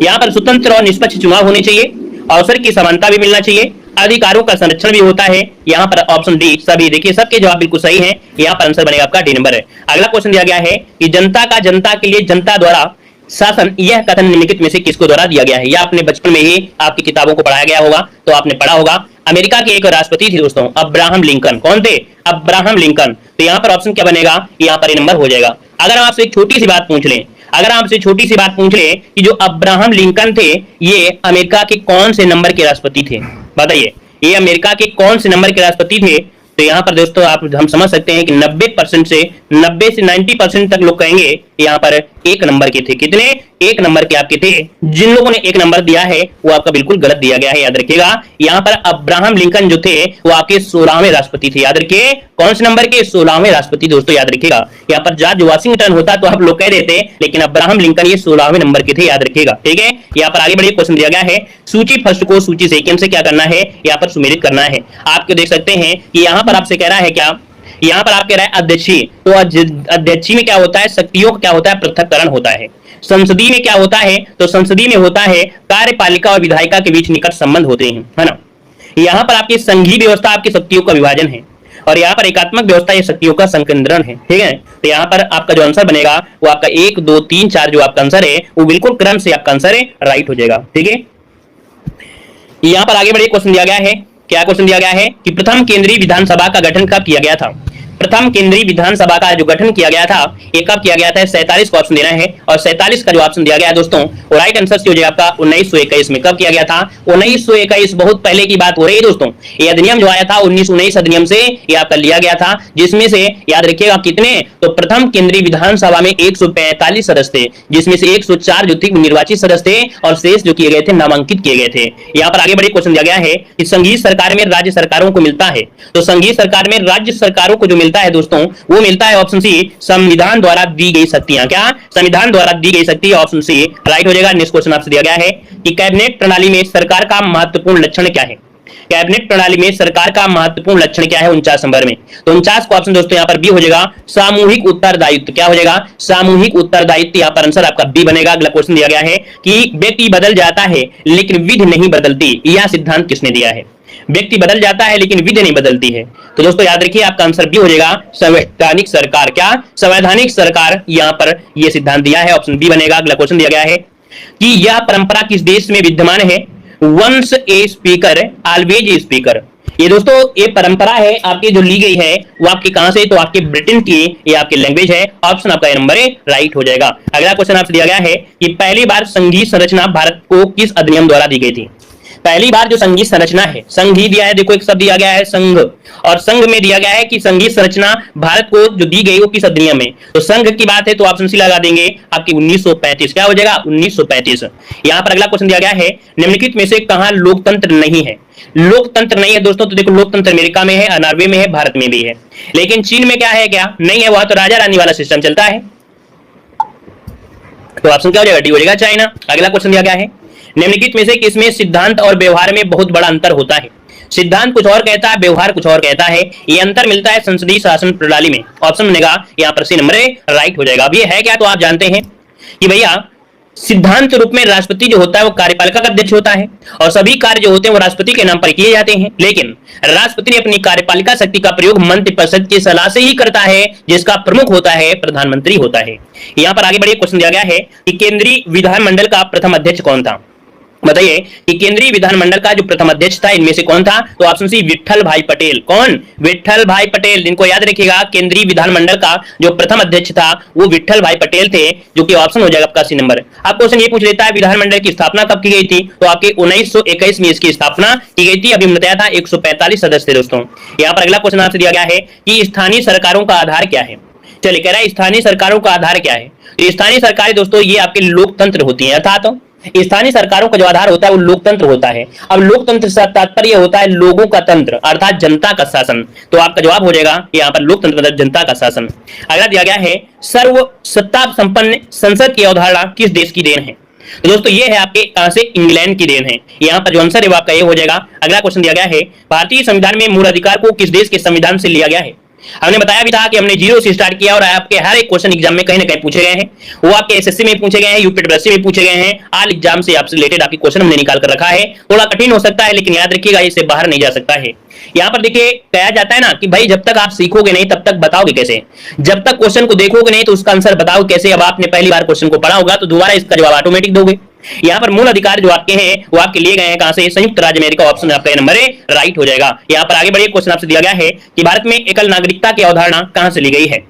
यहाँ पर स्वतंत्र और निष्पक्ष चुनाव होने चाहिए, अवसर की समानता भी मिलना चाहिए, अधिकारों का संरक्षण भी होता है। यहाँ पर ऑप्शन डी सभी, देखिए सबके जवाब बिल्कुल सही हैं, यहाँ पर आंसर बनेगा आपका डी नंबर है। अगला क्वेश्चन दिया गया है कि जनता का जनता के लिए जनता द्वारा शासन, यह कथन निम्नलिखित में से किसको द्वारा दिया गया है। यह आपने बचपन में ही आपकी किताबों को पढ़ाया गया होगा, तो आपने पढ़ा होगा। अमेरिका के एक राष्ट्रपति थे दोस्तों, अब्राहम लिंकन। कौन थे, अब्राहम लिंकन। तो यहाँ पर ऑप्शन क्या बनेगा, यहाँ पर नंबर हो जाएगा। अगर आपसे एक छोटी सी बात पूछ लें, अगर आपसे छोटी सी बात पूछ लें कि जो अब्राहम लिंकन थे ये अमेरिका के कौन से नंबर के राष्ट्रपति थे, बताइए ये अमेरिका के कौन से नंबर के राष्ट्रपति थे। तो यहाँ पर दोस्तों हम समझ सकते हैं कि 90% से 90% तक लोग कहेंगे यहाँ पर 1 नंबर के थे। कितने, 1 नंबर के आपके थे। जिन लोगों ने 1 नंबर दिया है वो आपका बिल्कुल गलत दिया गया है, याद रखिएगा। यहाँ पर अब्राहम लिंकन जो थे वो आपके 16वें राष्ट्रपति थे, याद रखिए। कौन से नंबर के, 16वें राष्ट्रपति दोस्तों, याद रखिएगा। यहाँ पर जॉर्ज वाशिंगटन होता तो आप लोग कह देते, लेकिन अब्राहम लिंकन ये 16वें नंबर के थे, याद रखिएगा, ठीक है। यहाँ पर आगे बढ़िए, क्वेश्चन दिया गया है सूची फर्स्ट को सूची सेकंड से क्या करना है, यहाँ पर सुमेलित करना है। आपको देख सकते हैं कि यहाँ पर आपसे कह रहा है क्या, यहाँ पर आप कह रहा है अध्यक्षीय, तो अध्यक्षीय में क्या होता है, शक्तियों का क्या होता है, पृथक्करण होता है। संसदीय में क्या होता है, तो संसदीय में होता है कार्यपालिका और विधायिका के बीच निकट संबंध होते हैं, है ना। यहाँ पर आपकी संघीय व्यवस्था आपकी शक्तियों का विभाजन है, और यहाँ पर एकात्मक व्यवस्था ये शक्तियों का संकेंद्रण है, ठीक है। तो यहाँ पर आपका जो आंसर बनेगा वो आपका 1, 2, 3, 4 जो आपका आंसर है वो बिल्कुल क्रम से आपका आंसर है, राइट हो जाएगा, ठीक है। यहाँ पर आगे बढ़िए, क्वेश्चन दिया गया है, क्या क्वेश्चन दिया गया है कि प्रथम केंद्रीय विधानसभा का गठन कब किया गया था। प्रथम केंद्रीय विधानसभा का जो गठन किया गया था ये कब किया गया था, 47 को ऑप्शन देना है। और 47 का जो ऑप्शन दिया गया है दोस्तों वो राइट आंसर हो जाएगा आपका 1921 में। कब किया गया था, 1921, बहुत पहले की बात हो रही है दोस्तों। ये अधिनियम जो आया था 1919 अधिनियम से ये आपका लिया गया था, जिसमें से याद रखिएगा कितने, तो प्रथम केंद्रीय विधानसभा में 145 सदस्य थे, जिसमें से 104 जो थे निर्वाचित सदस्य थे और शेष जो किए गए थे नामांकित किए गए थे। यहाँ पर आगे बढ़े, क्वेश्चन दिया गया है कि संघीय सरकार में राज्य सरकारों को मिलता है, तो संघीय सरकार में राज्य सरकारों को जो मिलता मिलता है दोस्तों, वो मिलता है ऑप्शन सी, संविधान द्वारा दी गई शक्तियां। क्या? संविधान द्वारा दी गई शक्ति, ऑप्शन सी राइट हो जाएगा। नेक्स्ट क्वेश्चन आपसे दिया गया है कि कैबिनेट प्रणाली में सरकार का महत्वपूर्ण लक्षण क्या है? कैबिनेट प्रणाली में सरकार का महत्वपूर्ण लक्षण क्या है 49 नंबर में? तो 49 का ऑप्शन दोस्तों यहाँ पर बी हो जाएगा, सामूहिक उत्तरदायित्व। क्या हो जाएगा? सामूहिक उत्तरदायित्व। यहाँ पर आंसर आपका बी बनेगा। अगला क्वेश्चन दिया गया है कि व्यक्ति बदल जाता है लेकिन विधि नहीं बदलती, यह सिद्धांत किसने दिया है? व्यक्ति बदल जाता है लेकिन विधि नहीं बदलती है। तो दोस्तों याद रखिए आपका आंसर बी हो जाएगा, संवैधानिक सरकार। क्या? संवैधानिक सरकार यहाँ पर यह सिद्धांत दिया है, ऑप्शन बी बनेगा। अगला क्वेश्चन दिया गया है कि यह परंपरा किस देश में विद्यमान है? Once a speaker always a speaker. ये दोस्तों ये परंपरा है आपकी जो ली गई है वो आपके कहां से? तो आपके ब्रिटेन की ये आपकी लैंग्वेज है। ऑप्शन आपका ए नंबर राइट हो जाएगा। अगला क्वेश्चन आपसे दिया गया है कि पहली बार संघीय संरचना भारत को किस अधिनियम द्वारा दी गई थी? पहली बार जो संघीय संरचना है, संघ ही दिया है, देखो एक शब्द दिया गया है संघ, और संघ में दिया गया है कि संघीय संरचना भारत को जो दी गई वो किस अधिनियम में? तो संघ की बात है तो ऑप्शन सी लगा देंगे आपकी 1935। क्या हो जाएगा? 1935। यहां पर अगला क्वेश्चन दिया गया है निम्नलिखित में से कहां लोकतंत्र नहीं है? लोकतंत्र नहीं है दोस्तों, तो देखो लोकतंत्र अमेरिका में है, नॉर्वे में है, भारत में भी है, लेकिन चीन में क्या है? क्या नहीं है? वहां तो राजा रानी वाला सिस्टम चलता है। तो ऑप्शन क्या हो जाएगा? डी हो जाएगा, चाइना। अगला क्वेश्चन दिया गया है निम्नलिखित में से किसमें सिद्धांत और व्यवहार में बहुत बड़ा अंतर होता है? सिद्धांत कुछ और कहता है, व्यवहार कुछ और कहता है। ये अंतर मिलता है संसदीय शासन प्रणाली में। ऑप्शन बनेगा यहाँ पर सी नंबर राइट हो जाएगा। अब ये है क्या? तो आप जानते हैं कि भैया सिद्धांत रूप में राष्ट्रपति जो होता है वो कार्यपालिका का अध्यक्ष होता है और सभी कार्य जो होते हैं वो राष्ट्रपति के नाम पर किए जाते हैं, लेकिन राष्ट्रपति अपनी कार्यपालिका शक्ति का प्रयोग मंत्रिपरिषद की सलाह से ही करता है, जिसका प्रमुख होता है प्रधानमंत्री होता है। यहाँ पर आगे बढ़िए, क्वेश्चन दिया गया है कि केंद्रीय विधानमंडल का प्रथम अध्यक्ष कौन था? बताइए कि केंद्रीय विधानमंडल का जो प्रथम अध्यक्ष था इनमें से कौन था? तो ऑप्शन सी विट्ठल भाई पटेल। कौन? विट्ठल भाई पटेल। जिनको याद रखिएगा केंद्रीय विधानमंडल का जो प्रथम अध्यक्ष था वो विट्ठल भाई पटेल थे, जो कि ऑप्शन हो जाएगा आपका सी नंबर। अब क्वेश्चन ये पूछ लेता है विधानमंडल की स्थापना कब की गई थी? तो आपके 1921 में इसकी स्थापना की गई थी। अभी हमने बताया था 145 सदस्य थे दोस्तों। यहाँ पर अगला क्वेश्चन आपसे दिया गया है कि स्थानीय सरकारों का आधार क्या है? चलिए कह रहा है स्थानीय सरकारों का आधार क्या है? स्थानीय सरकारें दोस्तों ये आपके लोकतंत्र होती है, अर्थात स्थानीय सरकारों का जो आधार होता है वो लोकतंत्र होता है। अब लोकतंत्र से तात्पर्य होता है लोगों का तंत्र, अर्थात जनता का शासन। तो आपका जवाब हो जाएगा यहाँ पर लोकतंत्र मतलब जनता का शासन। अगला दिया गया है सर्व सत्ता संपन्न संसद की अवधारणा किस देश की देन है? तो दोस्तों ये है आपके कहां से? इंग्लैंड की देन है। यहाँ पर जो आंसर है वो आपका ये हो जाएगा। अगला क्वेश्चन दिया गया है भारतीय संविधान में मूल अधिकार को किस देश के संविधान से लिया गया है? हमने बताया भी था कि हमने जीरो से स्टार्ट किया और आपके हर एक क्वेश्चन एग्जाम में कहीं ना कहीं पूछे गए हैं। वो आपके एसएससी में पूछे गए हैं, यूपीएससी में पूछे गए हैं, ऑल एग्जाम से आपसे रिलेटेड आपके क्वेश्चन हमने निकाल कर रखा है। थोड़ा कठिन हो सकता है लेकिन याद रखिएगा इससे बाहर नहीं जा सकता है। यहाँ पर देखिए कहा जाता है ना कि भाई जब तक आप सीखोगे नहीं तब तक बताओगे कैसे? जब तक क्वेश्चन को देखोगे नहीं तो उसका आंसर बताओ कैसे? अब आपने पहली बार क्वेश्चन को पढ़ा होगा तो दोबारा इसका जवाब ऑटोमेटिक दोगे। यहाँ पर मूल अधिकार जो आपके हैं वो आपके लिए गए हैं कहां से? संयुक्त राज्य अमेरिका। ऑप्शन आपका नंबर राइट हो जाएगा। यहाँ पर आगे बढ़िए, क्वेश्चन आपसे दिया गया है कि भारत में एकल नागरिकता की अवधारणा कहां से ली गई है?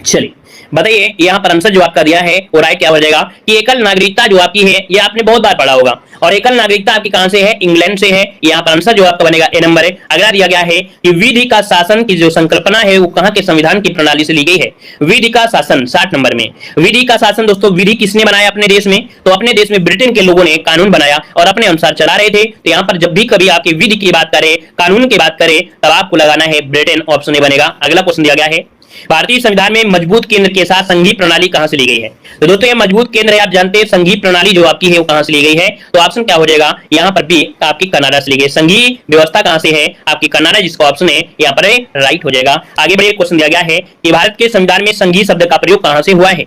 चलिए बताइए यहाँ पर आंसर जो आपका दिया है वो राइट क्या हो जाएगा कि एकल नागरिकता जो आपकी है ये आपने बहुत बार पढ़ा होगा और एकल नागरिकता आपकी कहां से है? इंग्लैंड से है। यहाँ पर आंसर जो आपका बनेगा ए नंबर है। अगला दिया गया है कि विधि का शासन की जो संकल्पना है वो कहां के संविधान की प्रणाली से ली गई है? विधि का शासन 60 नंबर में। विधि का शासन दोस्तों विधि किसने बनाया अपने देश में? तो अपने देश में ब्रिटेन के लोगों ने कानून बनाया और अपने अनुसार चला रहे थे। तो यहाँ पर जब भी कभी आपकी विधि की बात करें, कानून की बात करें, तब आपको लगाना है ब्रिटेन। ऑप्शन ए बनेगा। अगला क्वेश्चन दिया गया है भारतीय संविधान में मजबूत केंद्र के साथ संघीय प्रणाली कहां से ली गई है? तो दोस्तों ये मजबूत केंद्र है, आप जानते हैं संघीय प्रणाली जो आपकी है वो कहां से ली गई है? तो ऑप्शन क्या हो जाएगा? यहाँ पर भी आपकी कनाडा से ली गई। संघीय व्यवस्था कहां से है? आपकी कनाडा, जिसका ऑप्शन है यहाँ पर राइट हो जाएगा। आगे बढ़िए, क्वेश्चन दिया गया है कि भारत के संविधान में संघीय शब्द का प्रयोग कहां से हुआ है?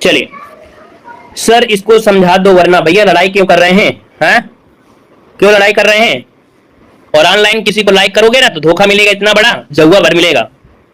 चलिए सर इसको समझा दो वरना भैया लड़ाई क्यों कर रहे हैं? क्यों लड़ाई कर रहे हैं? और ऑनलाइन किसी को लाइक करोगे ना तो धोखा मिलेगा, इतना बड़ा जहुआ भर मिलेगा,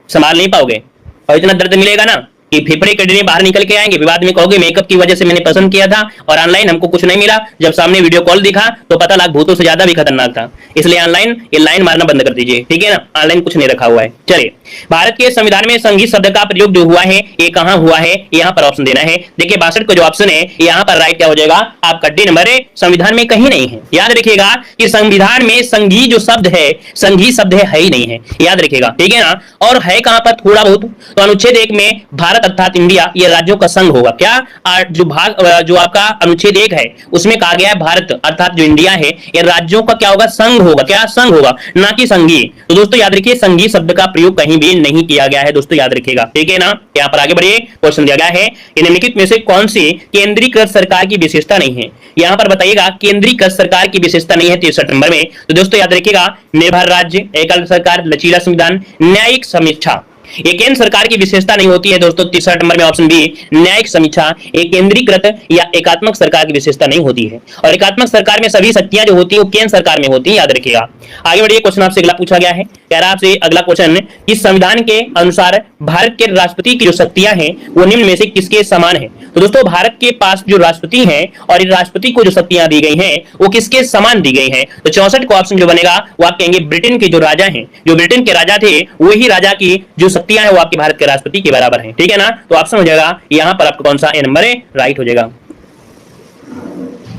संभाल नहीं पाओगे और इतना दर्द मिलेगा ना कि फेफड़े कटने बाहर निकल के आएंगे। बाद में कहोगे मेकअप की वजह से मैंने पसंद किया था और ऑनलाइन हमको कुछ नहीं मिला, जब सामने वीडियो कॉल दिखा तो पता लगा भूतों से ज्यादा भी खतरनाक था। इसलिए ऑनलाइन ये लाइन मारना बंद कर दीजिए, ठीक है ना? ऑनलाइन कुछ नहीं रखा हुआ है। चलिए भारत के संविधान में संघीय शब्द का प्रयोग जो हुआ है ये कहां हुआ है? यहाँ पर ऑप्शन देना है। देखिए 62 का जो ऑप्शन है यहाँ पर राइट क्या हो जाएगा? आपका डी नंबर है। संविधान में कहीं नहीं है। याद रखिएगा कि संविधान में संघीय जो शब्द है, संघीय शब्द है ही नहीं है, याद रखिएगा, ठीक है ना? और है कहां पर? थोड़ा बहुत। तो अनुच्छेद 1 में भारत भारत अर्थात इंडिया ये राज्यों का संघ होगा। क्या जो आपका अनुच्छेद 1 है उसमें कहा गया है भारत अर्थात जो इंडिया है ये राज्यों का क्या होगा, संघ होगा। क्या संघ होगा, ना कि संघीय। तो दोस्तों याद रखिए संघीय शब्द का प्रयोग कहीं भी नहीं किया गया है दोस्तों, याद रखिएगा, ठीक है ना। यहाँ पर आगे बढ़िए, क्वेश्चन दिया गया है निम्नलिखित में से कौन सी केंद्रीकृत सरकार की विशेषता नहीं है। यहाँ पर बताइएगा केंद्रीकृत सरकार की विशेषता नहीं है 63 नंबर में। तो दोस्तों याद रखिएगा निर्भर राज्य, एकल सरकार, लचीला संविधान, न्यायिक समीक्षा, ये केंद्र सरकार की विशेषता नहीं होती है दोस्तों। 63 नंबर में ऑप्शन बी न्यायिक समीक्षा एक केंद्रीकृत या एकात्मक सरकार की विशेषता नहीं होती है। और एकात्मक सरकार में सभी शक्तियां जो होती है वो केंद्र सरकार में होती है, याद रखिएगा। आगे बढ़िए, क्वेश्चन आपसे अगला पूछा गया है, कह रहा आपसे अगला क्वेश्चन कि संविधान के अनुसार भारत के राष्ट्रपति की जो शक्तियां हैं वो निम्न में से किसके समान है। तो दोस्तों भारत के पास जो राष्ट्रपति है और इस राष्ट्रपति को जो शक्तियां दी गई हैं वो किसके समान दी गई हैं। तो 64 का ऑप्शन जो बनेगा वो आप कहेंगे ब्रिटेन के जो राजा हैं, जो ब्रिटेन के राजा थे वही राजा की जो शक्तियां हैं वो आपके भारत के राष्ट्रपति के बराबर हैं, ठीक है ना। तो ऑप्शन हो जाएगा यहाँ पर आपका कौन सा ए नंबर है, राइट हो जाएगा।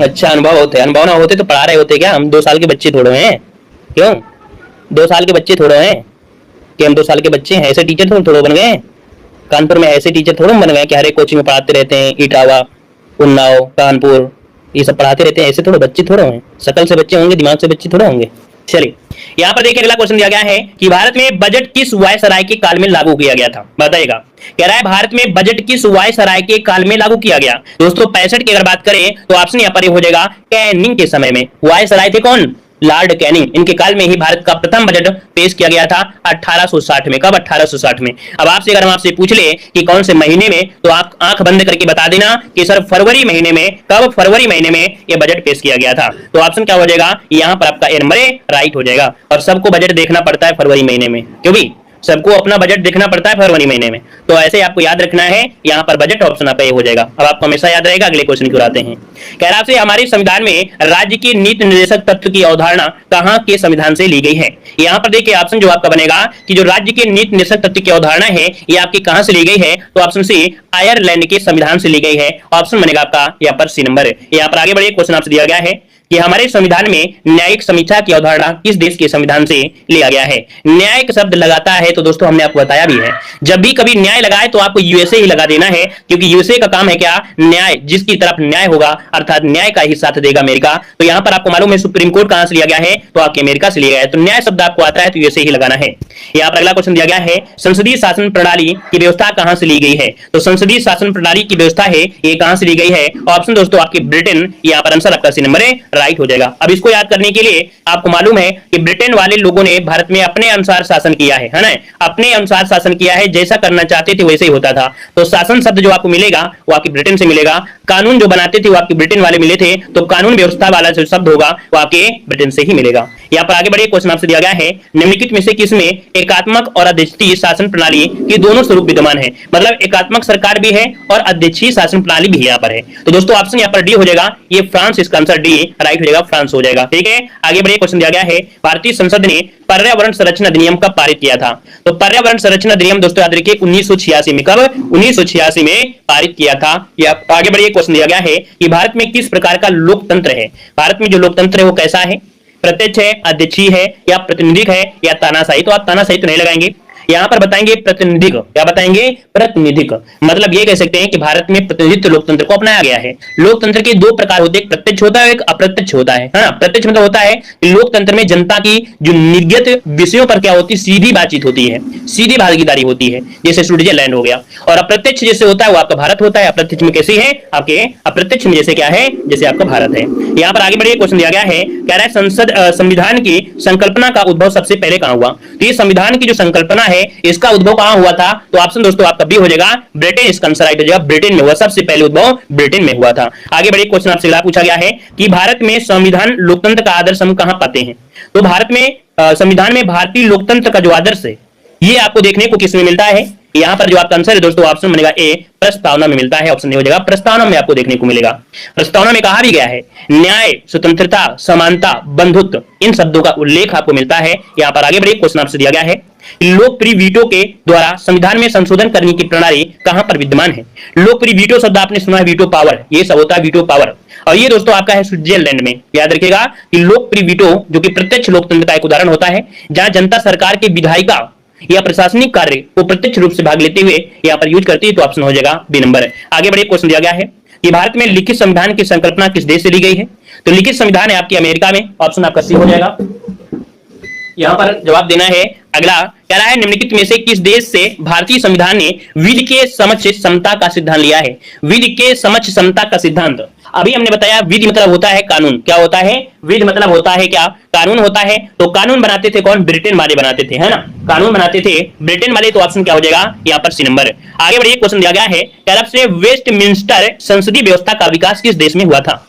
अच्छा अनुभव होते, अनुभव ना होते तो पढ़ा रहे होते क्या, हम 2 साल के बच्चे थोड़े हैं, क्यों 2 साल के बच्चे थोड़े हैं कि हम 2 साल के बच्चे हैं, ऐसे टीचर थोड़े बन गए। कानपुर में ऐसे टीचर थोड़े बन गए कि हर एक कोचिंग में पढ़ाते रहते हैं, इटावा, उन्नाव, कानपुर ये सब पढ़ाते रहते हैं, ऐसे थोड़े बच्चे थोड़े हैं, शकल से बच्चे होंगे, दिमाग से बच्चे थोड़े होंगे। चलिए यहाँ पर देखिए अगला क्वेश्चन दिया गया है कि भारत में बजट किस वायसराय के काल में लागू किया गया था, बताइएगा। कह रहा है भारत में बजट किस वायसराय के काल में लागू किया गया। दोस्तों 65 की अगर बात करें तो ऑप्शन यहाँ पर हो जाएगा कैनिंग के समय में। वायसराय थे कौन, लॉर्ड कैनिंग, इनके काल में ही भारत का प्रथम बजट पेश किया गया था 1860 में। कब, 1860 में। अब आपसे अगर हम आपसे पूछ ले कि कौन से महीने में, तो आप आंख बंद करके बता देना कि सर फरवरी महीने में। कब, फरवरी महीने में यह बजट पेश किया गया था। तो ऑप्शन क्या हो जाएगा, यहाँ पर आपका ए नंबर राइट हो जाएगा। और सबको बजट देखना पड़ता है फरवरी महीने में, क्योंकि सबको अपना बजट देखना पड़ता है फरवरी महीने में। तो ऐसे आपको याद रखना है, यहाँ पर बजट ऑप्शन आपका ये हो जाएगा। अब आपको हमेशा याद रहेगा। अगले क्वेश्चन की ओर आते हैं। कह रहा है हमारे संविधान में राज्य की नीति निर्देशक तत्व की अवधारणा कहाँ के संविधान से ली गई है। यहाँ पर देखिए ऑप्शन जो आपका बनेगा कि जो राज्य के नीति निर्देशक तत्व की अवधारणा है ये आपकी कहाँ से ली गई है। तो ऑप्शन सी आयरलैंड के संविधान से ली गई है। ऑप्शन बनेगा आपका यहाँ पर सी नंबर। यहाँ पर आगे बढ़िए, क्वेश्चन आपसे दिया गया है कि हमारे संविधान में न्यायिक समीक्षा की अवधारणा किस देश के संविधान से लिया गया है। न्यायिक शब्द लगाता है तो दोस्तों हमने आपको बताया भी है, जब भी कभी न्याय लगाए तो आपको यूएसए ही लगा देना है, क्योंकि यूएसए का काम है क्या, न्याय। जिसकी तरफ न्याय होगा अर्थात न्याय का ही साथ देगा अमेरिका। तो यहाँ पर आपको मालूम है सुप्रीम कोर्ट कहां से लिया गया है, तो आपके अमेरिका से लिया गया है। तो न्याय शब्द आपको आता है तो यूएसए ही लगाना है। यहाँ पर अगला क्वेश्चन दिया गया है संसदीय शासन प्रणाली की व्यवस्था कहां से ली गई है। तो संसदीय शासन प्रणाली की व्यवस्था है ये कहां से ली गई है। ऑप्शन दोस्तों आपके ब्रिटेन। यहाँ पर आंसर आपका सी नंबर है, राइट हो जाएगा। अब इसको याद करने के लिए आपको मालूम है कि ब्रिटेन वाले लोगों ने भारत में अपने अनुसार शासन किया है ना, अपने अनुसार शासन किया है, जैसा करना चाहते थे वैसे ही होता था। तो शासन शब्द जो आपको मिलेगा वो आपके ब्रिटेन से मिलेगा। कानून जो बनाते थे वो आपके ब्रिटेन वाले मिले थे, तो कानून व्यवस्था वाला जो शब्द होगा वो आपके ब्रिटेन से ही मिलेगा। यहाँ पर आगे बढ़िए, क्वेश्चन आपसे दिया गया है निम्नलिखित में से किसमें एकात्मक और अध्यक्षीय शासन प्रणाली के दोनों स्वरूप विद्यमान है। मतलब एकात्मक सरकार भी है और अध्यक्षीय शासन प्रणाली भी यहाँ पर है। तो दोस्तों ऑप्शन यहाँ पर डी हो जाएगा, ये फ्रांस, इसका आंसर डी राइट हो जाएगा, फ्रांस हो जाएगा। ठीक है, आगे बढ़िए, क्वेश्चन दिया गया है भारतीय संसद ने पर्यावरण संरक्षण अधिनियम कब पारित किया था। तो पर्यावरण संरक्षण अधिनियम दोस्तों याद रखिए 1986 में। कब, 1986 में पारित किया था। या आगे बढ़िए, क्वेश्चन दिया गया है कि भारत में किस प्रकार का लोकतंत्र है। भारत में जो लोकतंत्र है वो कैसा है, प्रत्यक्ष है, अध्यक्षीय है या प्रतिनिधिक है या तानाशाही। तो आप तानाशाही तो नहीं लगाएंगे, यहाँ पर बताएंगे प्रतिनिधिक। क्या बताएंगे, प्रतिनिधिक। मतलब ये कह सकते हैं कि भारत में प्रतिनिधित्व लोकतंत्र को अपनाया गया है। लोकतंत्र के दो प्रकार होते हैं, एक प्रत्यक्ष होता है, एक अप्रत्यक्ष होता है ना। प्रत्यक्ष मतलब होता है कि लोकतंत्र में जनता की जो निर्गत विषयों पर क्या होती है, सीधी बातचीत होती है, सीधी भागीदारी होती है, जैसे स्विट्जरलैंड हो गया। और अप्रत्यक्ष जैसे होता है वो आपका भारत होता है। अप्रत्यक्ष में कैसी है, आपके अप्रत्यक्ष में जैसे क्या है, जैसे आपका भारत है। यहाँ पर आगे बढ़िए, क्वेश्चन दिया गया है, कह रहा है संविधान की संकल्पना का उद्भव सबसे पहले कहां हुआ। तो ये संविधान की जो संकल्पना है इसका उद्भव कहां हुआ था। तो ऑप्शन दोस्तों आपका बी हो जाएगा, ब्रिटेन, इसका आंसर राइट हो जाएगा, ब्रिटेन में हुआ। सबसे पहले उद्भव ब्रिटेन में हुआ था। आगे बढ़िए, क्वेश्चन आपसे अगला पूछा गया है कि भारत में संविधान लोकतंत्र का आदर्श हम कहां पाते हैं। तो भारत में संविधान में भारतीय लोकतंत्र का जो आदर्श है ये आपको देखने को किसमें मिलता है। यहाँ पर जो आपका आंसर है दोस्तों ऑप्शन बनेगा ए, प्रस्तावना में मिलता है। ऑप्शन नहीं हो जाएगा, प्रस्तावना में आपको देखने को मिलेगा। प्रस्तावना में कहा भी गया है न्याय, स्वतंत्रता, समानता, बंधुत्व, इन शब्दों का उल्लेख आपको मिलता है। यहाँ पर आगे बढ़िए, क्वेश्चन आपसे दिया गया है लोकप्रिय वीटो के द्वारा संविधान में संशोधन करने की प्रणाली कहां पर विद्यमान है। लोकप्रिय वीटो शब्द आपने सुना है, वीटो पावर, ये सब होता है वीटो पावर। और ये दोस्तों आपका है स्विट्जरलैंड में। याद रखिएगा कि लोकप्रिय वीटो जो कि प्रत्यक्ष लोकतंत्र का एक उदाहरण होता है, जहां जनता सरकार के विधायिका या प्रशासनिक कार्य को प्रत्यक्ष रूप से भाग लेते हुए यहाँ पर यूज करती है, तो ऑप्शन हो जाएगा बी नंबर। आगे बढ़िए, क्वेश्चन दिया गया है कि भारत में लिखित संविधान की संकल्पना किस देश से ली गई है? तो लिखित संविधान है आपकी अमेरिका में, ऑप्शन आपका सी हो जाएगा। यहां पर जवाब देना है। अगला कह रहा है निम्नलिखित में से किस देश से भारतीय संविधान ने विधि के समक्ष समता का सिद्धांत लिया है? विधि के समक्ष समता का सिद्धांत अभी हमने बताया, विधि मतलब होता है कानून। क्या होता है? विधि मतलब होता है क्या? कानून होता है। तो कानून बनाते थे कौन? ब्रिटेन वाले बनाते थे, है ना, कानून बनाते थे ब्रिटेन वाले। तो ऑप्शन क्या हो जाएगा यहाँ पर सी नंबर। आगे बढ़िए, क्वेश्चन दिया गया है तरफ से वेस्टमिंस्टर संसदीय व्यवस्था का विकास किस देश में हुआ था?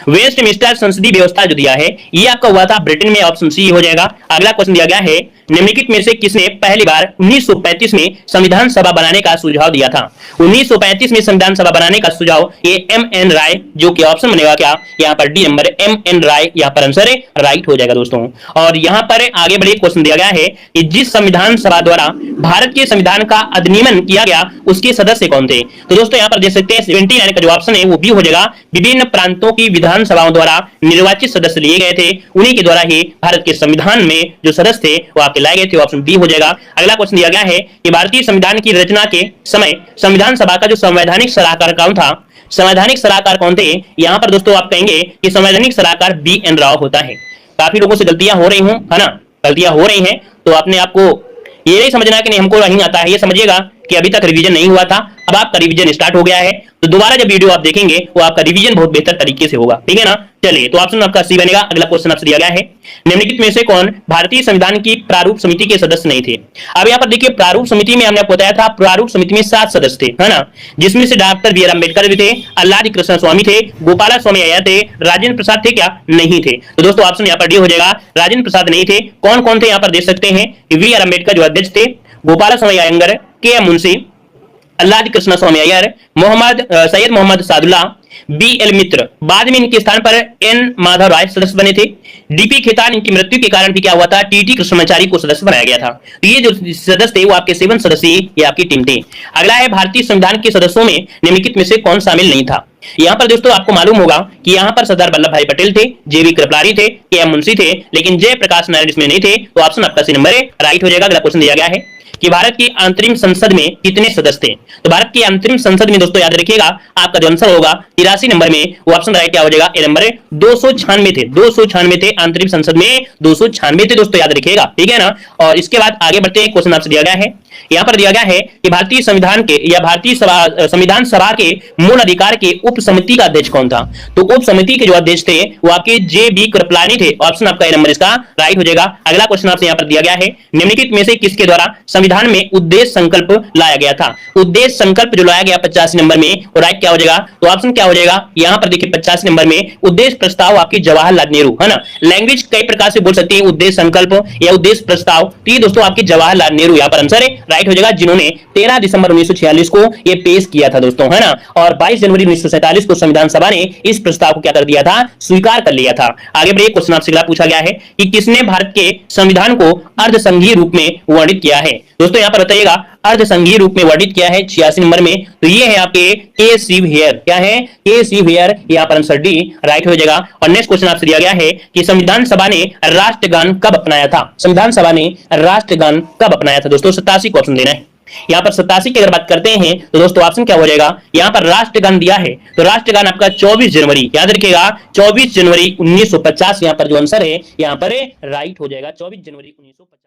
वेस्टमिंस्टर संसदीय व्यवस्था जो दिया है ये आपका हुआ था ब्रिटेन में, ऑप्शन सी हो जाएगा। अगला क्वेश्चन दिया गया है निम्नलिखित में से किसने पहली बार 1935 में संविधान सभा बनाने का सुझाव दिया था? 1935 में संविधान सभा बनाने का सुझाव ये एम.एन. राय, जो कि ऑप्शन बनेगा क्या यहाँ पर डी नंबर, एम.एन. राय यहाँ पर आंसर राइट हो जाएगा दोस्तों। और यहाँ पर आगे बढ़िए, क्वेश्चन दिया गया है कि जिस संविधान सभा द्वारा भारत के संविधान का अधिनियमन किया गया उसके सदस्य कौन थे? तो दोस्तों यहाँ पर देख सकते हैं 79 का जो ऑप्शन है वो बी हो जाएगा। विभिन्न प्रांतों की विधानसभाओं द्वारा निर्वाचित सदस्य लिए गए थे, उन्हीं के द्वारा ही भारत के संविधान में जो सदस्य थे वो आपके लाए गए थे, ऑप्शन बी हो जाएगा। अगला क्वेश्चन दिया गया है कि भारतीय संविधान की रचना के समय संविधान सभा का जो संवैधानिक सलाहकार कौन था? संवैधानिक सलाहकार कौन थे? यहाँ पर दोस्तों आप कहेंगे कि संवैधानिक सलाहकार बी.एन. राव होता है। काफी लोगों से गलतियां हो रही हूं, है ना, गलतियां हो रही हैं, तो आपने आपको ये नहीं समझना कि नहीं हमको नहीं आता है, ये समझिएगा कि अभी तक रिवीजन नहीं हुआ था, अब आपका रिवीजन स्टार्ट हो गया है, तो दोबारा जब वीडियो आप देखेंगे वो आपका रिवीजन बहुत बेहतर तरीके से होगा, ठीक है ना। चलिए, तो ऑप्शन आपका सी बनेगा। अगला क्वेश्चन आपसे दिया गया है निम्नलिखित में से कौन भारतीय संविधान की प्रारूप समिति के सदस्य नहीं थे? अब यहाँ पर देखिए, प्रारूप समिति में हमने आपको बताया था, प्रारूप समिति में 7 सदस्य थे, है ना, जिसमें से डॉक्टर बी आर अम्बेडकर भी थे, अल्लादी कृष्ण स्वामी थे, गोपाला स्वामी अय्यर थे, राजेंद्र प्रसाद थे क्या? नहीं थे। तो दोस्तों ऑप्शन यहाँ पर डी हो जाएगा, राजेंद्र प्रसाद नहीं थे। कौन कौन थे यहाँ पर देख सकते हैं, वी आर अम्बेडकर जो अध्यक्ष थे, गोपाला स्वामी अय्यर, के एम मुंशी, अल्लादी कृष्ण स्वामी अय्यर, सैयद मोहम्मद सादुल्ला, बी.एल. मित्र। बाद में इनके स्थान पर एन. माधव राय सदस्य बने थे। डी.पी. खेतान इनकी मृत्यु के कारण भी क्या हुआ था? टी.टी. कृष्णमाचारी को सदस्य बनाया गया था। तो ये जो सदस्य थे वो आपके 7 सदस्य ये आपकी टीम थे। अगला है भारतीय संविधान के सदस्यों में निम्नलिखित में से कौन शामिल नहीं था? यहाँ पर दोस्तों आपको मालूम होगा कि यहाँ पर सरदार वल्लभ भाई पटेल थे, जे.बी. कृपलानी थे, के एम मुंशी थे, लेकिन जयप्रकाश नारायण इसमें नहीं थे। तो ऑप्शन आपका सी नंबर राइट हो जाएगा। अगला क्वेश्चन दिया गया है कि भारत की अंतरिम संसद में कितने सदस्य थे? तो भारत की अंतरिम संसद में दोस्तों याद रखिएगा आपका जो आंसर होगा 83 नंबर में, वो ऑप्शन राइट क्या हो जाएगा, ए नंबर 296 थे। 296 थे अंतरिम संसद में, 296 थे दोस्तों, याद रखिएगा, ठीक है ना। और इसके बाद आगे बढ़ते हैं, क्वेश्चन आपसे दिया गया है, यहाँ पर दिया गया है कि भारतीय संविधान के या भारतीय संविधान सभा के मूल अधिकार के उप समिति का अध्यक्ष कौन था? तो उप समिति के जो अध्यक्ष थे वो आपके जे.बी. कृपलानी थे। ऑप्शन आपका ए नंबर इसका राइट हो जाएगा। अगला क्वेश्चन आपसे यहाँ पर दिया गया है निम्नलिखित में से किसके द्वारा संविधान में उद्देश्य संकल्प लाया गया था? उद्देश्य संकल्प जो लाया गया 85 नंबर में, वो राइट क्या हो जाएगा? तो ऑप्शन क्या हो जाएगा यहाँ पर देखिए 85 नंबर में उद्देश्य प्रस्ताव आपके जवाहरलाल नेहरू, है ना। लैंग्वेज कई प्रकार से बोल सकते हैं, उद्देश्य संकल्प या उद्देश्य प्रस्ताव, तो ये दोस्तों आपके जवाहरलाल नेहरू यहाँ पर आंसर राइट हो जाएगा, जिन्होंने 13 दिसंबर 1946 को ये पेश किया था दोस्तों, है ना। और 22 जनवरी 1947 को संविधान सभा ने इस प्रस्ताव को क्या कर दिया था? स्वीकार कर लिया था। आगे बढ़िए, क्वेश्चन आपसे अगला पूछा गया है कि किसने भारत के संविधान को अर्धसंघीय रूप में वर्णित किया है? दोस्तों यहाँ पर बताइएगा अर्धसंघीय रूप में वर्णित किया है 86 नंबर में, तो ये है आपके के सी हेयर। क्या है? के सी हेयर, यहाँ पर आंसर डी राइट हो जाएगा। और नेक्स्ट क्वेश्चन आपसे दिया गया है कि संविधान सभा ने राष्ट्रगान कब अपनाया था? संविधान सभा ने राष्ट्रगान कब अपनाया था? दोस्तों 87 को ऑप्शन देना है। यहाँ पर 87 की अगर बात करते हैं तो दोस्तों ऑप्शन क्या हो जाएगा? यहाँ पर राष्ट्रगान दिया है, तो राष्ट्रगान आपका 24 जनवरी, याद रखिएगा 24 जनवरी 1950 यहाँ पर जो आंसर है यहाँ पर राइट हो जाएगा, 24 जनवरी 1950।